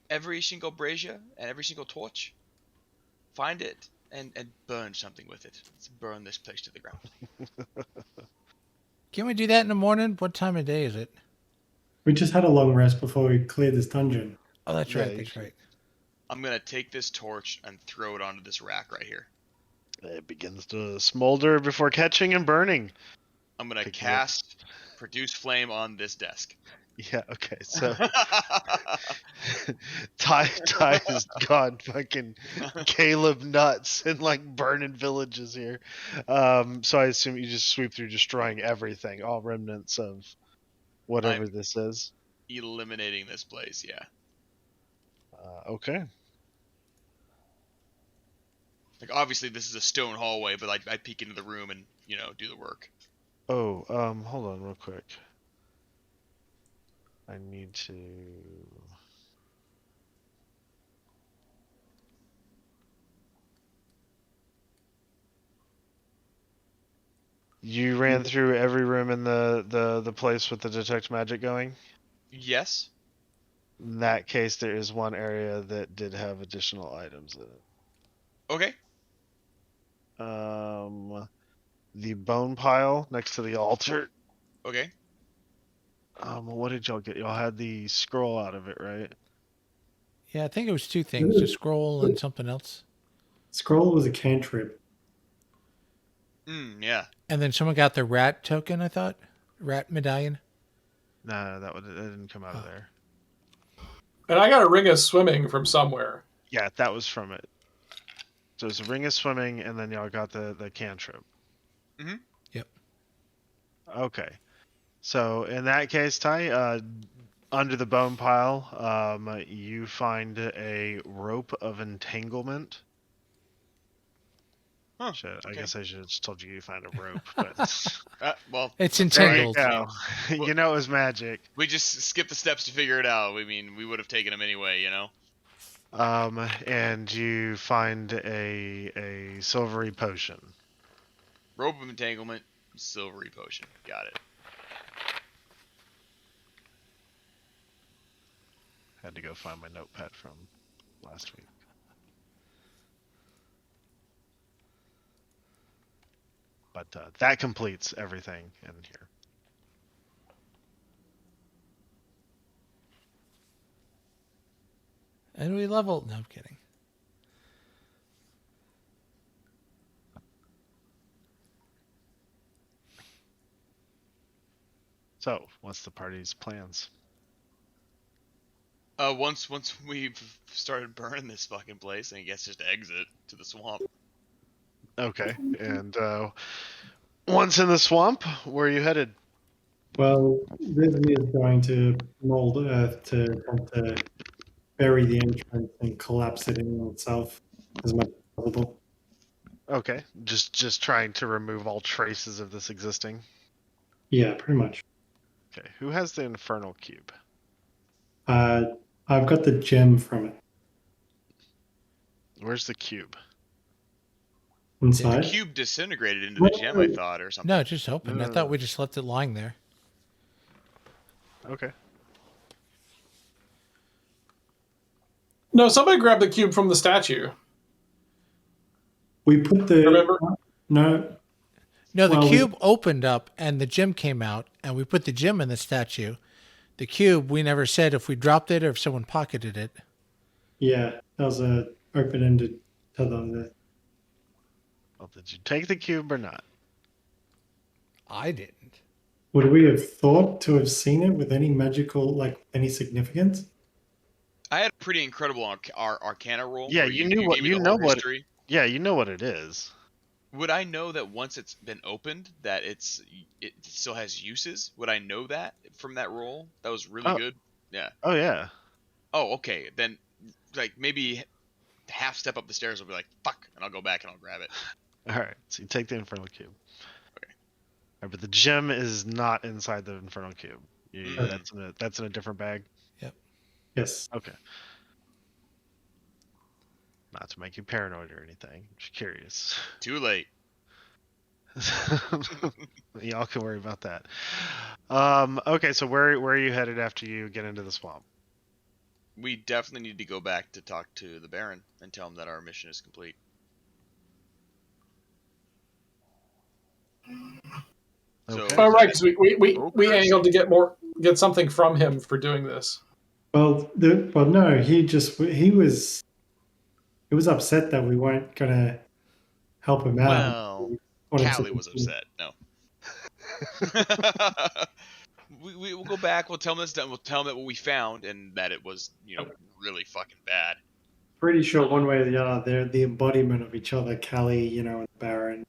Every single brazier and every single torch, find it and burn something with it. Let's burn this place to the ground. Can we do that in the morning? What time of day is it? We just had a long rest before we cleared this dungeon. Oh, that's Yeah, right. you That's should- right. I'm gonna take this torch and throw it onto this rack right here. It begins to smolder before catching and burning. I'm gonna Pick it up. cast produce flame on this desk. Yeah, okay, so Tyee has gone fucking Caleb nuts and like burning villages here. So I assume you just sweep through destroying everything, all remnants of whatever this is. Eliminating this place, yeah. Okay. Like obviously this is a stone hallway, but I peek into the room and do the work. Oh, hold on real quick. I need to. You ran through every room in the place with the detect magic going? Yes. In that case, there is one area that did have additional items in it. Okay. The bone pile next to the altar. Okay. What did y'all get? Y'all had the scroll out of it, right? Yeah, I think it was two things: a scroll and something else. Scroll was a cantrip. Yeah. And then someone got the rat token. I thought rat medallion. No, that didn't come out of there. And I got a ring of swimming from somewhere. Yeah, that was from it. So it's a ring of swimming, and then y'all got the cantrip. Mm-hmm. Yep. Okay. So in that case, Tyee, under the bone pile, you find a rope of entanglement. Huh. I guess I should have just told you find a rope, but Well, It's there you entangled. go. You know it was magic. we just skipped the steps to figure it out. I mean, we would have taken them anyway, And you find a silvery potion. Rope of entanglement, silvery potion. Got it. Had to go find my notepad from last week. But that completes everything in here. And we level. No, I'm kidding. So, what's the party's plans? Once we've started burning this fucking place, I guess just exit to the swamp. Okay, and once in the swamp, where are you headed? Well, Vesmir is going to mold Earth to attempt to bury the entrance and collapse it in itself as much as possible. Okay, just trying to remove all traces of this existing. Yeah, pretty much. Okay, who has the infernal cube? I've got the gem from it Where's the cube? The inside. cube disintegrated into the gem, I thought, or something. No, it just opened. No, I no, thought no. we just left it lying there. Okay. No, somebody grabbed the cube from the statue. We put the Remember? no. No, the Well, cube opened up and the gem came out, and we put the gem in the statue. The cube, we never said if we dropped it or if someone pocketed it. Yeah, that was a open-ended tether there. Well, did you take the cube or not? I didn't. Would we have thought to have seen it with any magical, like any significance? I had a pretty incredible Arcana roll. Yeah, where you knew what gave me you the know whole what. history. Yeah, you know what it is. Would I know that once it's been opened that it still has uses? Would I know that from that roll? That was really good. Yeah. Oh yeah. Oh, okay. Then, like maybe half step up the stairs will be like fuck, and I'll go back and I'll grab it. All right. So you take the infernal cube. Okay. All right, but the gem is not inside the infernal cube. Mhm. That's in a different bag. Yes. Okay. Not to make you paranoid or anything. Just curious. Too late. Y'all can worry about that. Okay, so where are you headed after you get into the swamp? We definitely need to go back to talk to the Baron and tell him that our mission is complete. So, Okay. Oh, right, because we Focus. angled to get something from him for doing this. Well, no, he was upset that we weren't gonna help him out. Well, Wanted to Callie was upset. No. We'll go back. We'll tell him this. We'll tell him that what we found and that it was, really fucking bad. Pretty sure one way or the other, they're the embodiment of each other, Callie, and Baron.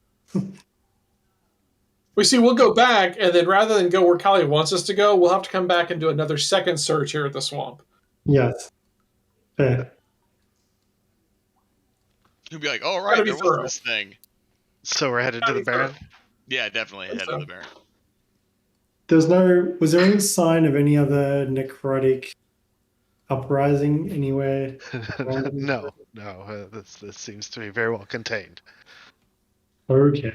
We see. We'll go back, and then rather than go where Callie wants us to go, we'll have to come back and do another second search here at the swamp. Yes. Fair. He'll be like, "Oh Gotta right, be there was thorough. this thing." So we're headed to the Baron? Yeah, definitely head to the Baron. Was there any sign of any other necrotic uprising anywhere? No. This seems to be very well contained. Okay.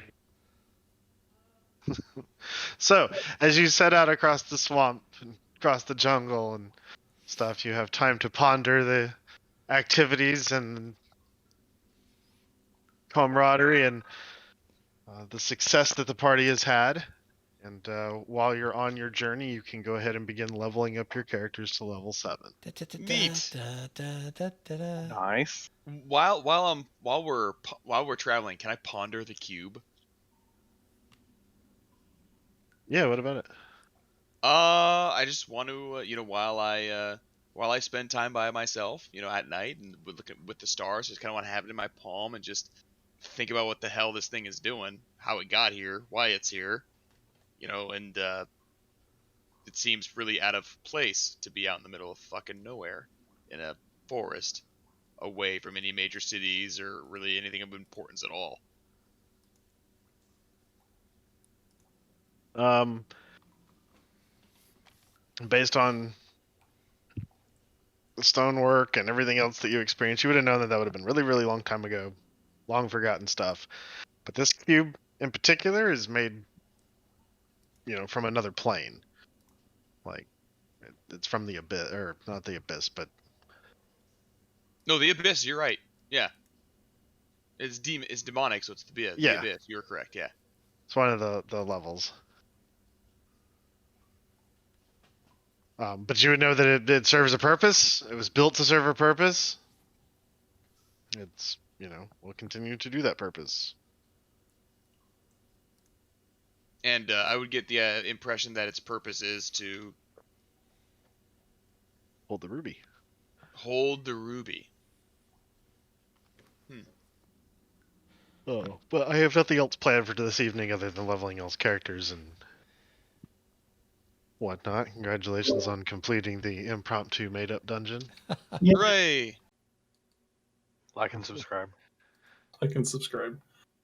So, as you set out across the swamp, and across the jungle and stuff, you have time to ponder the activities and camaraderie and the success that the party has had. And while you're on your journey, you can go ahead and begin leveling up your characters to level 7. Neat. Nice. While we're traveling, can I ponder the cube? Yeah, what about it? I just want to, while I spend time by myself, at night and with the stars, just kind of want to have it in my palm and just think about what the hell this thing is doing, how it got here, why it's here, and it seems really out of place to be out in the middle of fucking nowhere in a forest, away from any major cities or really anything of importance at all. Based on the stonework and everything else that you experienced, you would have known that would have been really, really long time ago, long forgotten stuff. But this cube in particular is made, from another plane. Like, it's from the abyss, or not the abyss, but No, the abyss. You're right. Yeah, it's demonic, so it's the abyss. Yeah. The abyss. You're correct. Yeah. it's one of the levels. But you would know that it serves a purpose. It was built to serve a purpose. It's, will continue to do that purpose. And I would get the impression that its purpose is to Hold the ruby. hold the ruby. Oh, but I have nothing else planned for this evening other than leveling y'all's characters and whatnot. Congratulations on completing the impromptu made-up dungeon. Yeah. Hooray! Like and subscribe. I can subscribe.